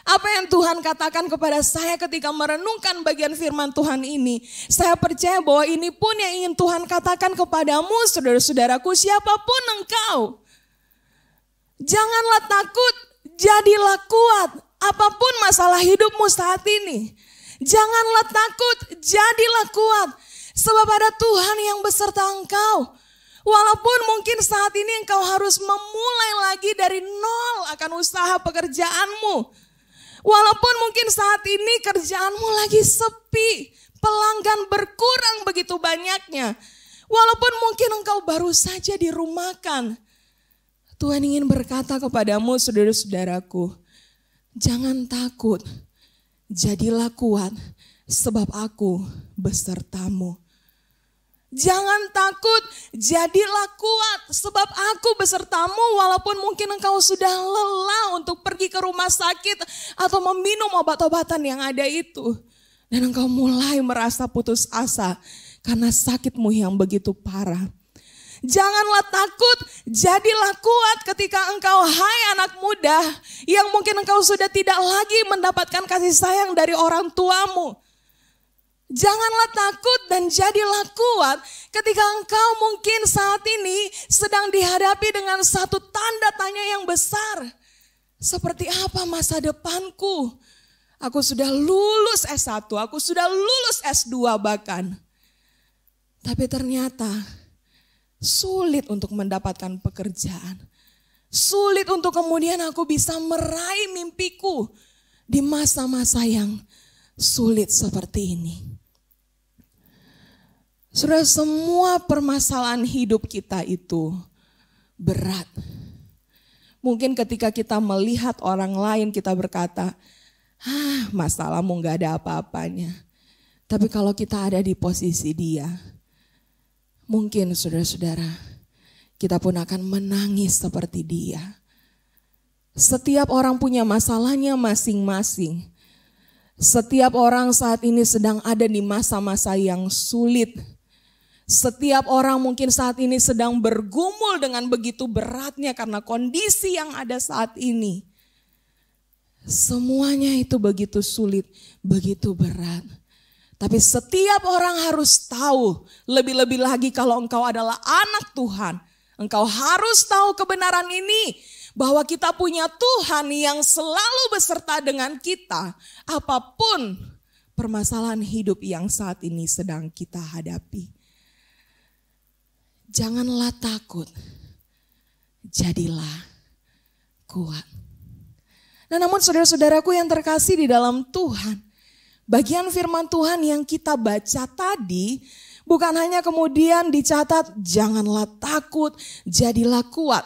Apa yang Tuhan katakan kepada saya ketika merenungkan bagian firman Tuhan ini? Saya percaya bahwa ini pun yang ingin Tuhan katakan kepadamu, saudara-saudaraku, siapapun engkau. Janganlah takut, jadilah kuat. Apapun masalah hidupmu saat ini, janganlah takut, jadilah kuat. Sebab ada Tuhan yang beserta engkau. Walaupun mungkin saat ini engkau harus memulai lagi dari nol akan usaha pekerjaanmu. Walaupun mungkin saat ini kerjaanmu lagi sepi, pelanggan berkurang begitu banyaknya. Walaupun mungkin engkau baru saja dirumahkan. Tuhan ingin berkata kepadamu, saudara-saudaraku, jangan takut, jadilah kuat sebab aku besertamu. Jangan takut, jadilah kuat sebab aku besertamu walaupun mungkin engkau sudah lelah untuk pergi ke rumah sakit atau meminum obat-obatan yang ada itu. Dan engkau mulai merasa putus asa karena sakitmu yang begitu parah. Janganlah takut, jadilah kuat ketika engkau, hai anak muda, yang mungkin engkau sudah tidak lagi mendapatkan kasih sayang dari orang tuamu. Janganlah takut dan jadilah kuat ketika engkau mungkin saat ini sedang dihadapi dengan satu tanda tanya yang besar. Seperti apa masa depanku? Aku sudah lulus S1, aku sudah lulus S2 bahkan. Tapi ternyata sulit untuk mendapatkan pekerjaan. Sulit untuk kemudian aku bisa meraih mimpiku di masa-masa yang sulit seperti ini. Sudah semua permasalahan hidup kita itu berat. Mungkin ketika kita melihat orang lain kita berkata, masalahmu gak ada apa-apanya. Tapi kalau kita ada di posisi dia, mungkin saudara-saudara, kita pun akan menangis seperti dia. Setiap orang punya masalahnya masing-masing. Setiap orang saat ini sedang ada di masa-masa yang sulit. Setiap orang mungkin saat ini sedang bergumul dengan begitu beratnya karena kondisi yang ada saat ini. Semuanya itu begitu sulit, begitu berat. Tapi setiap orang harus tahu, lebih-lebih lagi kalau engkau adalah anak Tuhan. Engkau harus tahu kebenaran ini, bahwa kita punya Tuhan yang selalu beserta dengan kita. Apapun permasalahan hidup yang saat ini sedang kita hadapi. Janganlah takut, jadilah kuat. Nah, namun saudara-saudaraku yang terkasih di dalam Tuhan, bagian firman Tuhan yang kita baca tadi bukan hanya kemudian dicatat janganlah takut, jadilah kuat.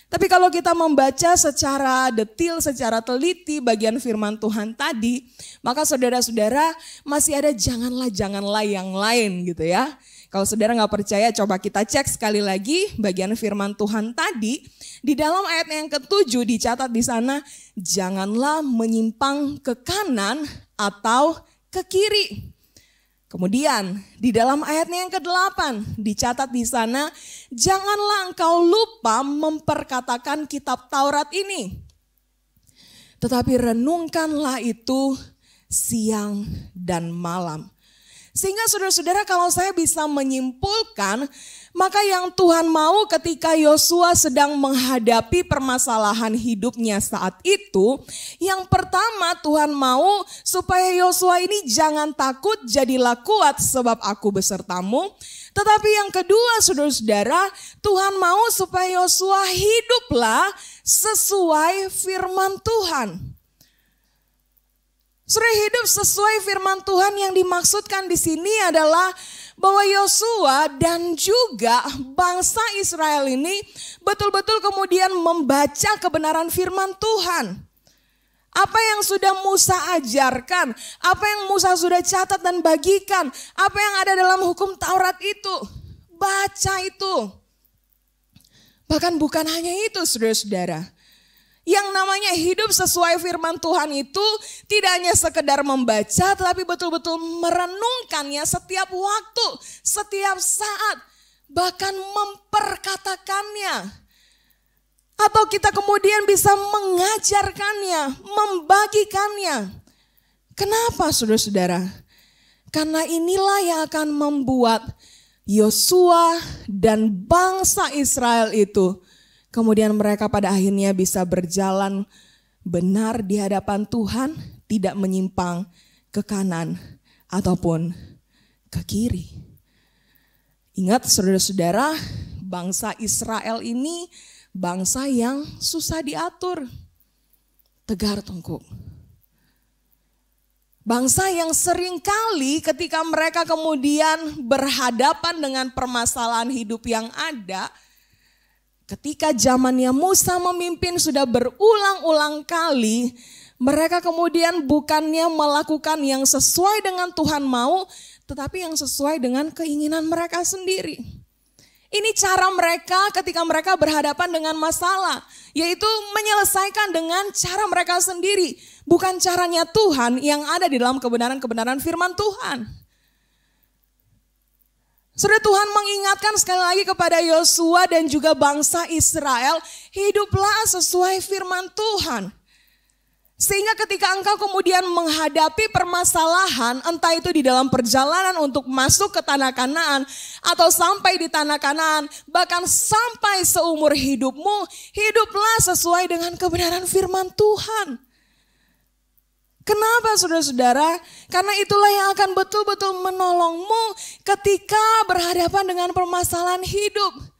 Tapi kalau kita membaca secara detil, secara teliti bagian firman Tuhan tadi, maka saudara-saudara masih ada janganlah yang lain gitu ya. Kalau saudara gak percaya, coba kita cek sekali lagi bagian firman Tuhan tadi. Di dalam ayat yang ke-7 dicatat di sana, janganlah menyimpang ke kanan atau ke kiri. Kemudian di dalam ayatnya yang ke-8 dicatat di sana, janganlah engkau lupa memperkatakan kitab Taurat ini. Tetapi renungkanlah itu siang dan malam. Sehingga saudara-saudara kalau saya bisa menyimpulkan, maka yang Tuhan mau ketika Yosua sedang menghadapi permasalahan hidupnya saat itu, yang pertama Tuhan mau supaya Yosua ini jangan takut, jadilah kuat sebab aku besertamu. Tetapi yang kedua saudara-saudara, Tuhan mau supaya Yosua hiduplah sesuai firman Tuhan. Sudah hidup sesuai firman Tuhan yang dimaksudkan di sini adalah bahwa Yosua dan juga bangsa Israel ini betul-betul kemudian membaca kebenaran firman Tuhan. Apa yang sudah Musa ajarkan, apa yang Musa sudah catat dan bagikan, apa yang ada dalam hukum Taurat itu, baca itu. Bahkan bukan hanya itu saudara-saudara. Yang namanya hidup sesuai firman Tuhan itu tidak hanya sekedar membaca, tetapi betul-betul merenungkannya setiap waktu, setiap saat, bahkan memperkatakannya. Atau kita kemudian bisa mengajarkannya, membagikannya. Kenapa saudara-saudara? Karena inilah yang akan membuat Yosua dan bangsa Israel itu kemudian mereka pada akhirnya bisa berjalan benar di hadapan Tuhan, tidak menyimpang ke kanan ataupun ke kiri. Ingat saudara-saudara, bangsa Israel ini bangsa yang susah diatur, tegar tengkuk. Bangsa yang seringkali ketika mereka kemudian berhadapan dengan permasalahan hidup yang ada, ketika zamannya Musa memimpin sudah berulang-ulang kali, mereka kemudian bukannya melakukan yang sesuai dengan Tuhan mau, tetapi yang sesuai dengan keinginan mereka sendiri. Ini cara mereka ketika mereka berhadapan dengan masalah, yaitu menyelesaikan dengan cara mereka sendiri, bukan caranya Tuhan yang ada di dalam kebenaran-kebenaran firman Tuhan. Saudara, Tuhan mengingatkan sekali lagi kepada Yosua dan juga bangsa Israel, hiduplah sesuai firman Tuhan. Sehingga ketika engkau kemudian menghadapi permasalahan, entah itu di dalam perjalanan untuk masuk ke tanah Kanaan, atau sampai di tanah Kanaan, bahkan sampai seumur hidupmu, hiduplah sesuai dengan kebenaran firman Tuhan. Kenapa saudara-saudara? Karena itulah yang akan betul-betul menolongmu ketika berhadapan dengan permasalahan hidup.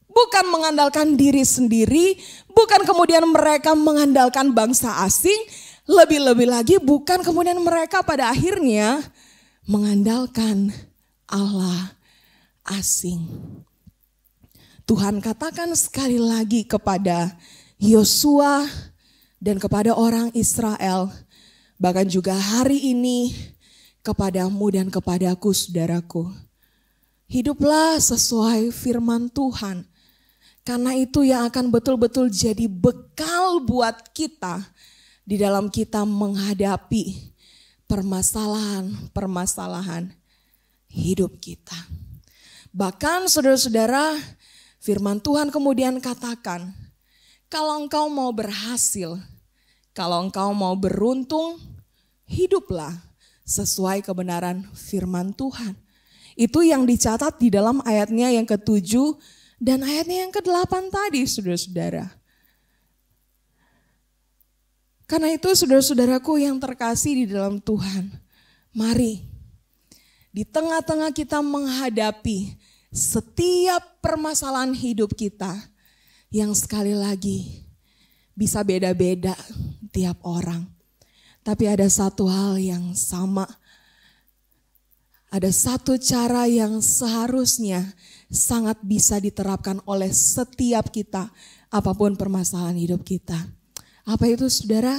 Bukan mengandalkan diri sendiri, bukan kemudian mereka mengandalkan bangsa asing, lebih-lebih lagi bukan kemudian mereka pada akhirnya mengandalkan Allah asing. Tuhan katakan sekali lagi kepada Yosua dan kepada orang Israel, bahkan juga hari ini kepadamu dan kepadaku saudaraku. Hiduplah sesuai firman Tuhan. Karena itu yang akan betul-betul jadi bekal buat kita di dalam kita menghadapi permasalahan-permasalahan hidup kita. Bahkan saudara-saudara, firman Tuhan kemudian katakan, kalau engkau mau berhasil, kalau engkau mau beruntung, hiduplah sesuai kebenaran firman Tuhan. Itu yang dicatat di dalam ayatnya yang ke-7 dan ayatnya yang ke-8 tadi, saudara-saudara. Karena itu saudara-saudaraku yang terkasih di dalam Tuhan, mari di tengah-tengah kita menghadapi setiap permasalahan hidup kita yang sekali lagi bisa beda-beda tiap orang. Tapi ada satu hal yang sama. Ada satu cara yang seharusnya sangat bisa diterapkan oleh setiap kita, apapun permasalahan hidup kita. Apa itu saudara?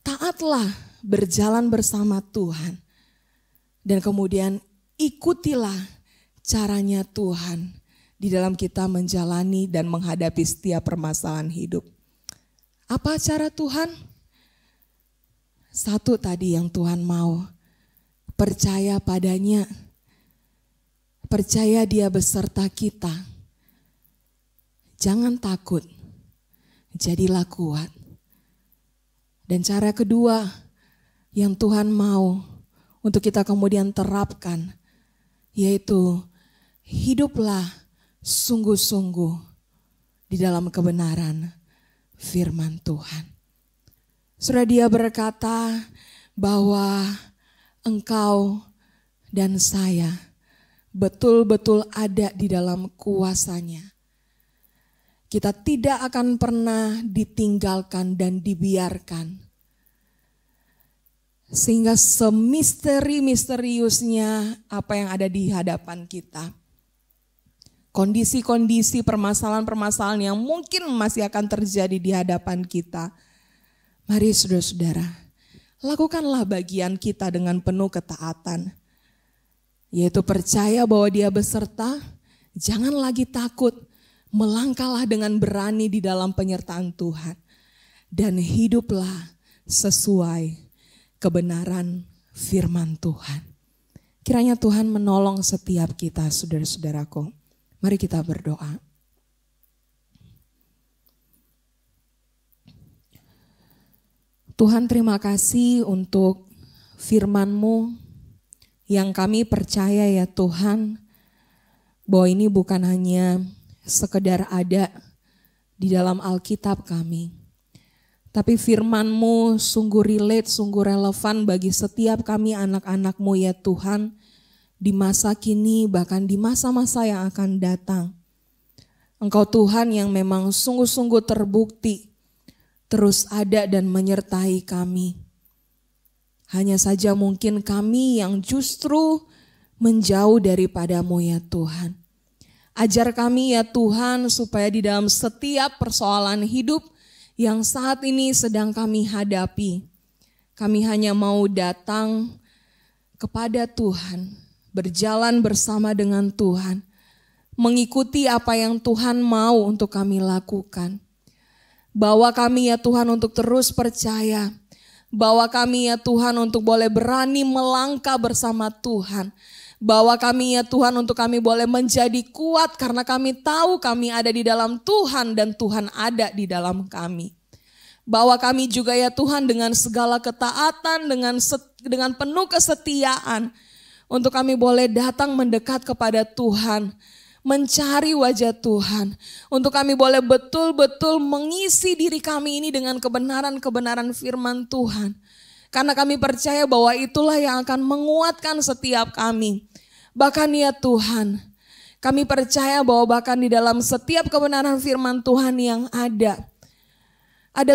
Taatlah berjalan bersama Tuhan. Dan kemudian ikutilah caranya Tuhan di dalam kita menjalani dan menghadapi setiap permasalahan hidup. Apa cara Tuhan? Satu tadi yang Tuhan mau. Percaya padanya. Percaya dia beserta kita. Jangan takut. Jadilah kuat. Dan cara kedua yang Tuhan mau untuk kita kemudian terapkan, yaitu hiduplah sungguh-sungguh di dalam kebenaran firman Tuhan. Surah dia berkata bahwa engkau dan saya betul-betul ada di dalam kuasanya. Kita tidak akan pernah ditinggalkan dan dibiarkan. Sehingga semisteri-misteriusnya apa yang ada di hadapan kita. Kondisi-kondisi permasalahan-permasalahan yang mungkin masih akan terjadi di hadapan kita. Mari saudara-saudara, lakukanlah bagian kita dengan penuh ketaatan. Yaitu percaya bahwa dia beserta, jangan lagi takut. Melangkahlah dengan berani di dalam penyertaan Tuhan. Dan hiduplah sesuai kebenaran firman Tuhan. Kiranya Tuhan menolong setiap kita saudara-saudaraku. Mari kita berdoa. Tuhan terima kasih untuk firman-Mu yang kami percaya ya Tuhan. Bahwa ini bukan hanya sekedar ada di dalam Alkitab kami. Tapi firman-Mu sungguh relate, sungguh relevan bagi setiap kami anak-anak-Mu ya Tuhan. Di masa kini bahkan di masa-masa yang akan datang. Engkau Tuhan yang memang sungguh-sungguh terbukti terus ada dan menyertai kami. Hanya saja mungkin kami yang justru menjauh daripada-Mu ya Tuhan. Ajar kami ya Tuhan supaya di dalam setiap persoalan hidup yang saat ini sedang kami hadapi. Kami hanya mau datang kepada Tuhan, berjalan bersama dengan Tuhan. Mengikuti apa yang Tuhan mau untuk kami lakukan. Bawa kami ya Tuhan untuk terus percaya. Bawa kami ya Tuhan untuk boleh berani melangkah bersama Tuhan. Bawa kami ya Tuhan untuk kami boleh menjadi kuat karena kami tahu kami ada di dalam Tuhan dan Tuhan ada di dalam kami. Bawa kami juga ya Tuhan dengan segala ketaatan, dengan penuh kesetiaan untuk kami boleh datang mendekat kepada Tuhan. mencari wajah Tuhan. Untuk kami boleh betul-betul mengisi diri kami ini dengan kebenaran-kebenaran firman Tuhan. Karena kami percaya bahwa itulah yang akan menguatkan setiap kami. Bahkan ya Tuhan, kami percaya bahwa bahkan di dalam setiap kebenaran firman Tuhan yang ada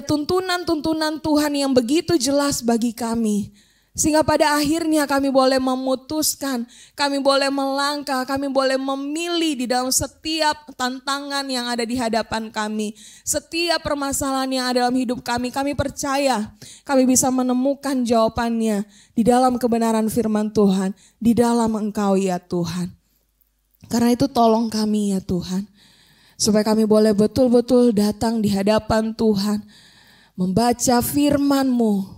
tuntunan-tuntunan Tuhan yang begitu jelas bagi kami. Sehingga pada akhirnya kami boleh memutuskan, kami boleh melangkah, kami boleh memilih di dalam setiap tantangan yang ada di hadapan kami. Setiap permasalahan yang ada dalam hidup kami percaya kami bisa menemukan jawabannya di dalam kebenaran firman Tuhan, di dalam Engkau ya Tuhan. Karena itu tolong kami ya Tuhan, supaya kami boleh betul-betul datang di hadapan Tuhan, membaca firman-Mu,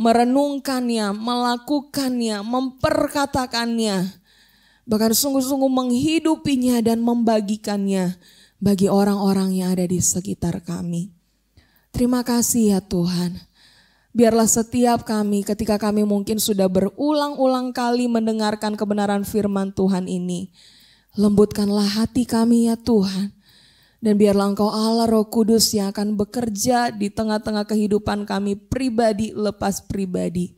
merenungkannya, melakukannya, memperkatakannya, bahkan sungguh-sungguh menghidupinya dan membagikannya bagi orang-orang yang ada di sekitar kami. Terima kasih ya Tuhan. Biarlah setiap kami ketika kami mungkin sudah berulang-ulang kali mendengarkan kebenaran firman Tuhan ini, lembutkanlah hati kami ya Tuhan. Dan biarlah Engkau Allah Roh Kudus yang akan bekerja di tengah-tengah kehidupan kami pribadi lepas pribadi.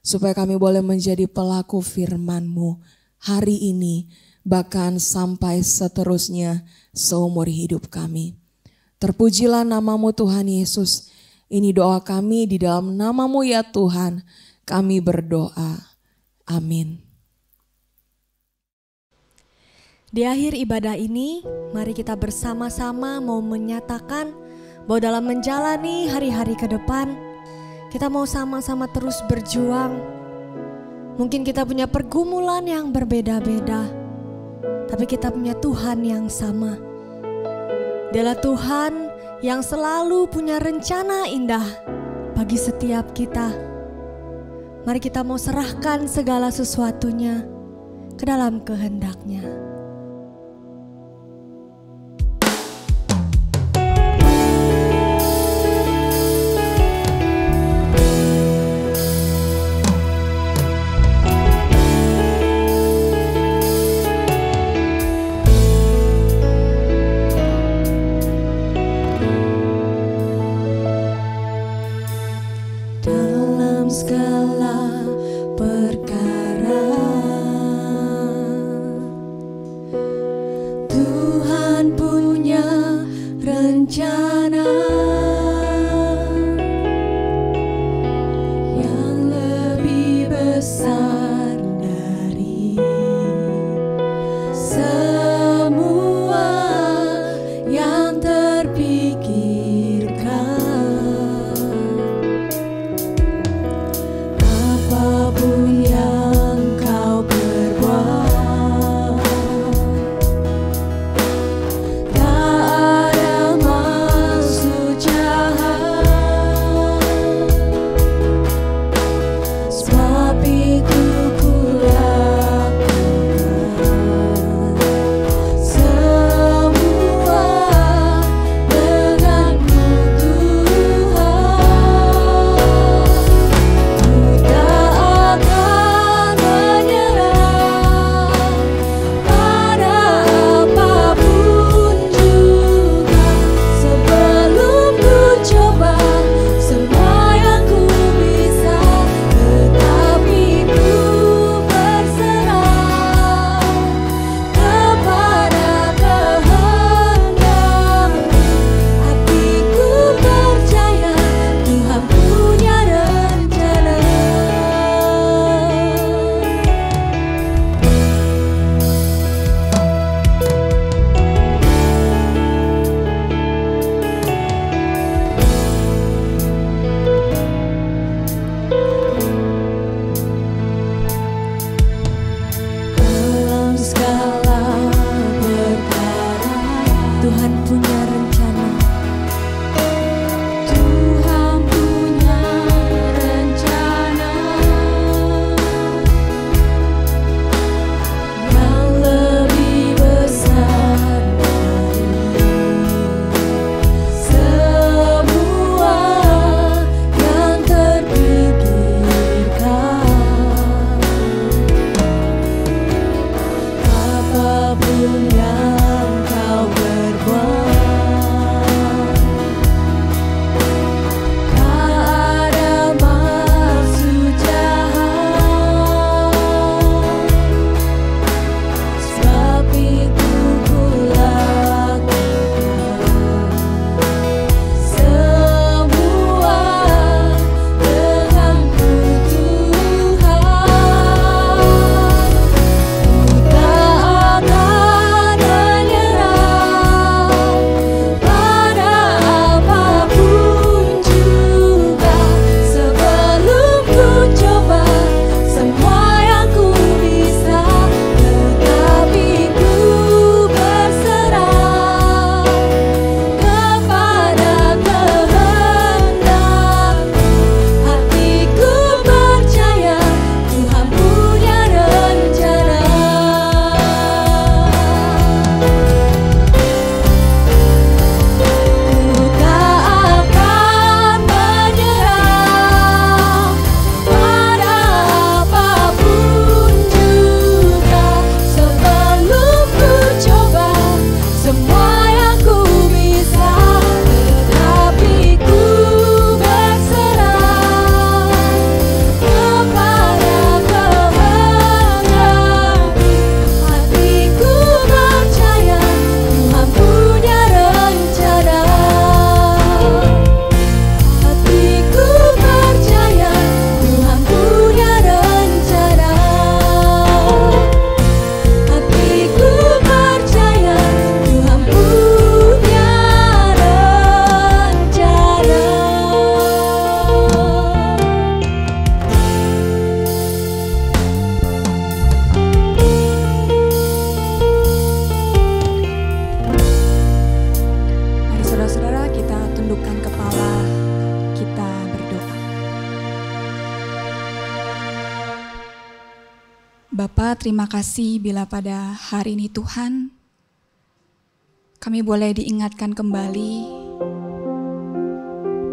Supaya kami boleh menjadi pelaku firman-Mu hari ini, bahkan sampai seterusnya seumur hidup kami. Terpujilah nama-Mu Tuhan Yesus. Ini doa kami di dalam nama-Mu ya Tuhan. Kami berdoa. Amin. Di akhir ibadah ini, mari kita bersama-sama mau menyatakan bahwa dalam menjalani hari-hari ke depan, kita mau sama-sama terus berjuang. Mungkin kita punya pergumulan yang berbeda-beda, tapi kita punya Tuhan yang sama. Dialah Tuhan yang selalu punya rencana indah bagi setiap kita. Mari kita mau serahkan segala sesuatunya ke dalam kehendak-Nya. Segala perkara Tuhan punya rencana yang lebih besar dari semua yang terpikirkan. Apapun yang kau perbuat, tak ada maksud jahat, sebab itu Bapa, terima kasih bila pada hari ini Tuhan, kami boleh diingatkan kembali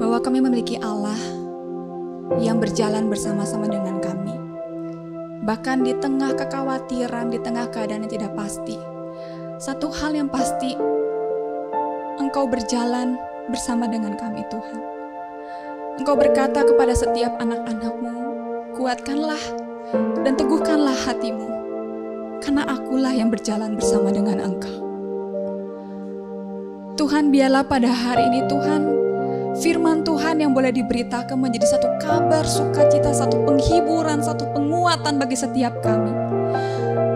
bahwa kami memiliki Allah yang berjalan bersama-sama dengan kami. Bahkan di tengah kekhawatiran, di tengah keadaan yang tidak pasti, satu hal yang pasti, Engkau berjalan bersama dengan kami Tuhan. Engkau berkata kepada setiap anak-anak-Mu, kuatkanlah dan teguhkanlah hatimu, karena akulah yang berjalan bersama dengan engkau. Tuhan, biarlah pada hari ini Tuhan, firman Tuhan yang boleh diberitakan menjadi satu kabar sukacita, satu penghiburan, satu penguatan bagi setiap kami.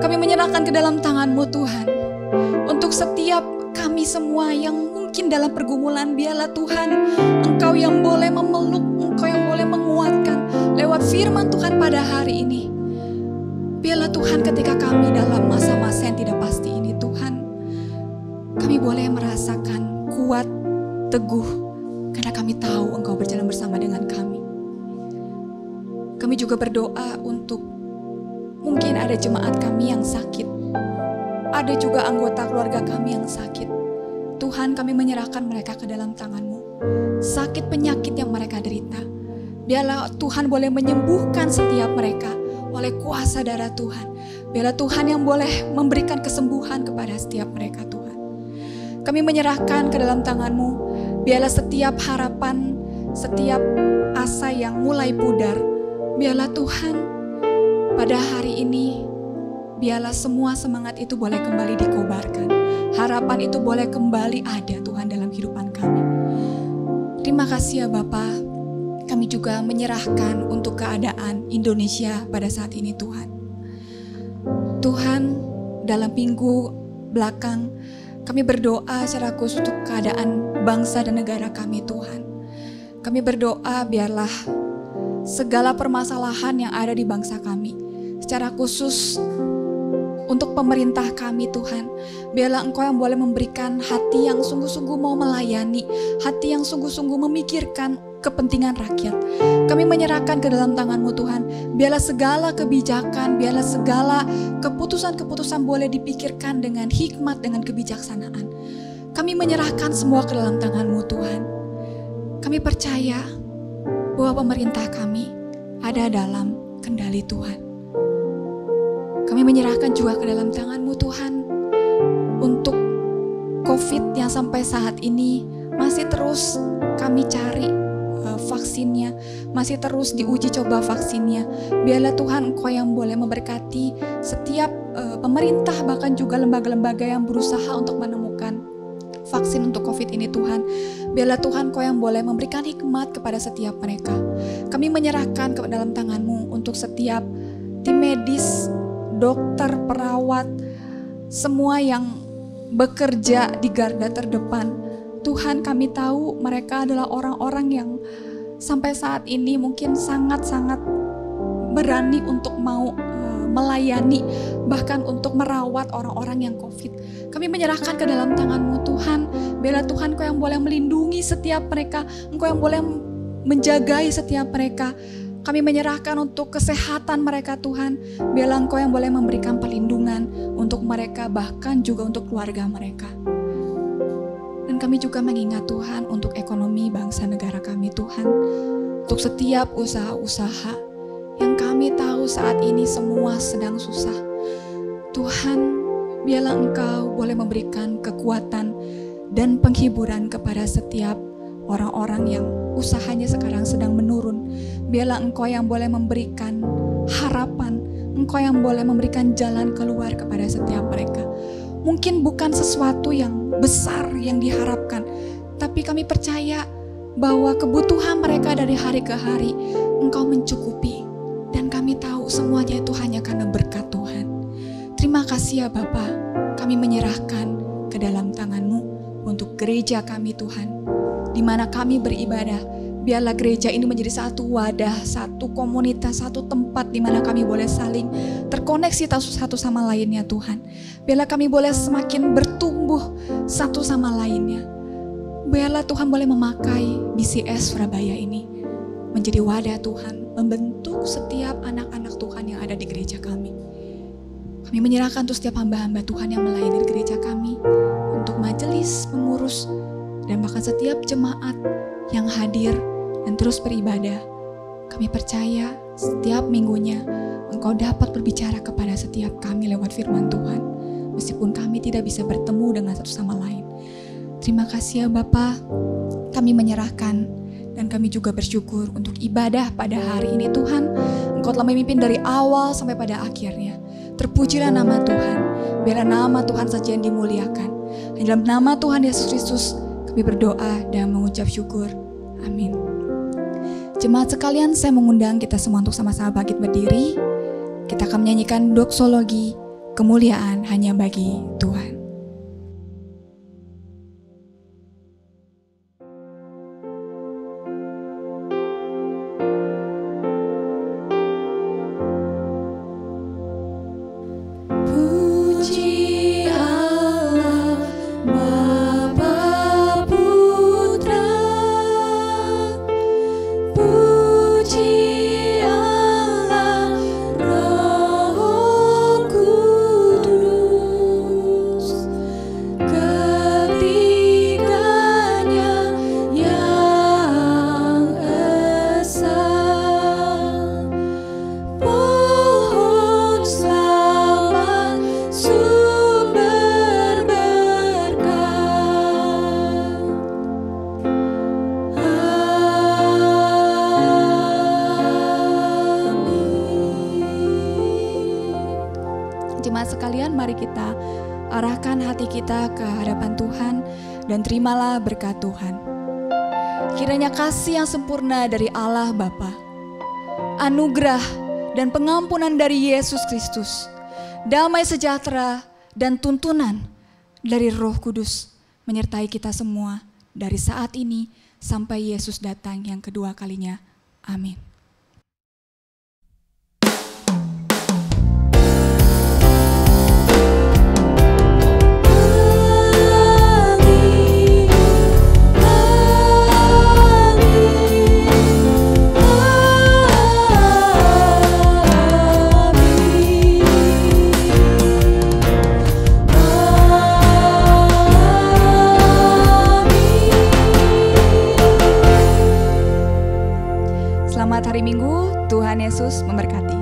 Kami menyerahkan ke dalam tangan-Mu Tuhan, untuk setiap kami semua yang mungkin dalam pergumulan, biarlah Tuhan, Engkau yang boleh memeluk, Engkau yang boleh menguatkan lewat firman Tuhan pada hari ini. Biarlah Tuhan, ketika kami dalam masa-masa yang tidak pasti ini Tuhan, kami boleh merasakan kuat, teguh, karena kami tahu Engkau berjalan bersama dengan kami. Kami juga berdoa untuk mungkin ada jemaat kami yang sakit, ada juga anggota keluarga kami yang sakit. Tuhan, kami menyerahkan mereka ke dalam tangan-Mu. Sakit penyakit yang mereka derita, biarlah Tuhan boleh menyembuhkan setiap mereka oleh kuasa darah Tuhan. Biarlah Tuhan yang boleh memberikan kesembuhan kepada setiap mereka Tuhan. Kami menyerahkan ke dalam tangan-Mu, biarlah setiap harapan, setiap asa yang mulai pudar, biarlah Tuhan pada hari ini, biarlah semua semangat itu boleh kembali dikobarkan. Harapan itu boleh kembali ada Tuhan dalam kehidupan kami. Terima kasih ya Bapa. Kami juga menyerahkan untuk keadaan Indonesia pada saat ini Tuhan. Tuhan, dalam minggu belakang kami berdoa secara khusus untuk keadaan bangsa dan negara kami Tuhan. Kami berdoa biarlah segala permasalahan yang ada di bangsa kami, secara khusus untuk pemerintah kami Tuhan, biarlah Engkau yang boleh memberikan hati yang sungguh-sungguh mau melayani, hati yang sungguh-sungguh memikirkan kepentingan rakyat. Kami menyerahkan ke dalam tangan-Mu Tuhan, biarlah segala kebijakan, biarlah segala keputusan-keputusan boleh dipikirkan dengan hikmat, dengan kebijaksanaan. Kami menyerahkan semua ke dalam tangan-Mu Tuhan. Kami percaya bahwa pemerintah kami ada dalam kendali Tuhan. Kami menyerahkan juga ke dalam tangan-Mu Tuhan untuk COVID yang sampai saat ini masih terus kami cari vaksinnya, masih terus diuji coba vaksinnya. Biarlah Tuhan Engkau yang boleh memberkati setiap pemerintah, bahkan juga lembaga-lembaga yang berusaha untuk menemukan vaksin untuk COVID ini Tuhan. Biarlah Tuhan Engkau yang boleh memberikan hikmat kepada setiap mereka. Kami menyerahkan ke dalam tangan-Mu untuk setiap tim medis, dokter, perawat, semua yang bekerja di garda terdepan. Tuhan, kami tahu mereka adalah orang-orang yang sampai saat ini mungkin sangat-sangat berani untuk mau melayani, bahkan untuk merawat orang-orang yang COVID. Kami menyerahkan ke dalam tangan-Mu Tuhan. Biarlah Tuhan Engkau yang boleh melindungi setiap mereka, Engkau yang boleh menjagai setiap mereka. Kami menyerahkan untuk kesehatan mereka Tuhan. Biarlah Engkau yang boleh memberikan perlindungan untuk mereka, bahkan juga untuk keluarga mereka. Dan kami juga mengingat Tuhan untuk ekonomi bangsa negara kami Tuhan. Untuk setiap usaha-usaha yang kami tahu saat ini semua sedang susah. Tuhan, biarlah Engkau boleh memberikan kekuatan dan penghiburan kepada setiap orang-orang yang usahanya sekarang sedang menurun. Biarlah Engkau yang boleh memberikan harapan, Engkau yang boleh memberikan jalan keluar kepada setiap mereka. Mungkin bukan sesuatu yang besar yang diharapkan, tapi kami percaya bahwa kebutuhan mereka dari hari ke hari Engkau mencukupi. Dan kami tahu semuanya itu hanya karena berkat Tuhan. Terima kasih ya Bapa, kami menyerahkan ke dalam tangan-Mu untuk gereja kami Tuhan, di mana kami beribadah. Biarlah gereja ini menjadi satu wadah, satu komunitas, satu tempat di mana kami boleh saling terkoneksi satu sama lainnya Tuhan. Biarlah kami boleh semakin bertumbuh satu sama lainnya. Biarlah Tuhan boleh memakai BCS Surabaya ini menjadi wadah Tuhan, membentuk setiap anak-anak Tuhan yang ada di gereja kami. Kami menyerahkan untuk setiap hamba-hamba Tuhan yang melayani di gereja kami, untuk majelis, pengurus, dan bahkan setiap jemaat yang hadir dan terus beribadah. Kami percaya setiap minggunya Engkau dapat berbicara kepada setiap kami lewat firman Tuhan, meskipun kami tidak bisa bertemu dengan satu sama lain. Terima kasih ya Bapa, kami menyerahkan dan kami juga bersyukur untuk ibadah pada hari ini Tuhan. Engkau telah memimpin dari awal sampai pada akhirnya. Terpujilah nama Tuhan, biarlah nama Tuhan saja yang dimuliakan. Dalam nama Tuhan Yesus Kristus kami berdoa dan mengucap syukur. Amin. Jemaat sekalian, saya mengundang kita semua untuk sama-sama bangkit berdiri. Kita akan menyanyikan doksologi, kemuliaan hanya bagi Tuhan. Dan terimalah berkat Tuhan. Kiranya kasih yang sempurna dari Allah Bapa, anugerah dan pengampunan dari Yesus Kristus, damai sejahtera dan tuntunan dari Roh Kudus menyertai kita semua dari saat ini sampai Yesus datang yang kedua kalinya. Amin. Selamat hari Minggu, Tuhan Yesus memberkati.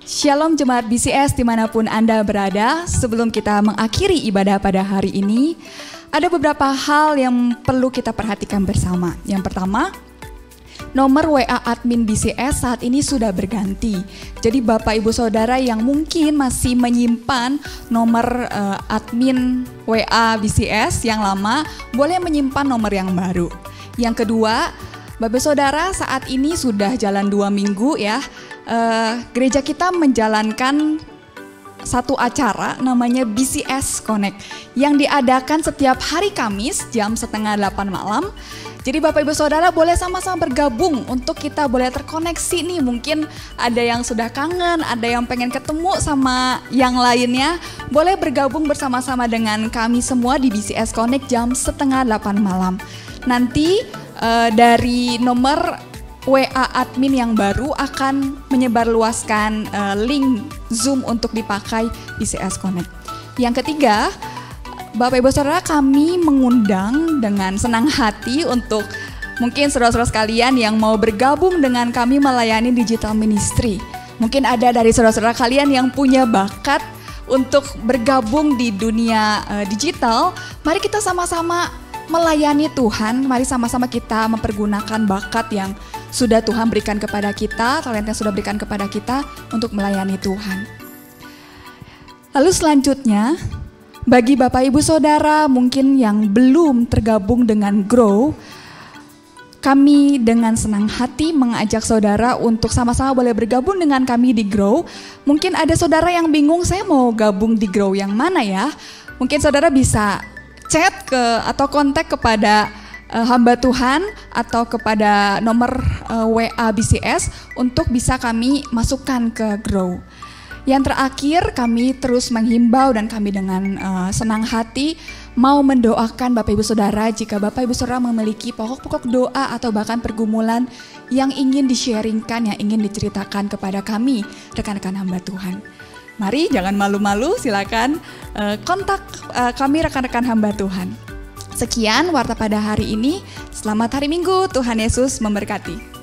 Shalom jemaat BCS dimanapun Anda berada. Sebelum kita mengakhiri ibadah pada hari ini, ada beberapa hal yang perlu kita perhatikan bersama. Yang pertama, nomor WA admin BCS saat ini sudah berganti. Jadi Bapak Ibu Saudara yang mungkin masih menyimpan nomor admin WA BCS yang lama, boleh menyimpan nomor yang baru. Yang kedua, Bapak Saudara saat ini sudah jalan 2 minggu ya, gereja kita menjalankan satu acara namanya BCS Connect yang diadakan setiap hari Kamis jam 7:30 malam. Jadi Bapak Ibu Saudara boleh sama-sama bergabung untuk kita boleh terkoneksi nih. Mungkin ada yang sudah kangen, ada yang pengen ketemu sama yang lainnya. Boleh bergabung bersama-sama dengan kami semua di BCS Connect jam 7:30 malam. Nanti dari nomor WA admin yang baru akan menyebarluaskan link Zoom untuk dipakai BCS Connect. Yang ketiga, Bapak Ibu Saudara, kami mengundang dengan senang hati untuk mungkin saudara-saudara sekalian yang mau bergabung dengan kami melayani digital ministry. Mungkin ada dari saudara-saudara kalian yang punya bakat untuk bergabung di dunia digital. Mari kita sama-sama melayani Tuhan, mari sama-sama kita mempergunakan bakat yang sudah Tuhan berikan kepada kita, talenta yang sudah berikan kepada kita untuk melayani Tuhan. Lalu selanjutnya, bagi Bapak Ibu Saudara mungkin yang belum tergabung dengan Grow, kami dengan senang hati mengajak saudara untuk sama-sama boleh bergabung dengan kami di Grow. Mungkin ada saudara yang bingung, saya mau gabung di Grow yang mana ya? Mungkin saudara bisa chat atau kontak kepada hamba Tuhan atau kepada nomor WA BCS untuk bisa kami masukkan ke Grow. Yang terakhir, kami terus menghimbau dan kami dengan senang hati mau mendoakan Bapak Ibu Saudara jika Bapak Ibu Saudara memiliki pokok-pokok doa atau bahkan pergumulan yang ingin di-sharingkan, yang ingin diceritakan kepada kami, rekan-rekan hamba Tuhan. Mari jangan malu-malu, silakan kontak kami rekan-rekan hamba Tuhan. Sekian warta pada hari ini, selamat hari Minggu, Tuhan Yesus memberkati.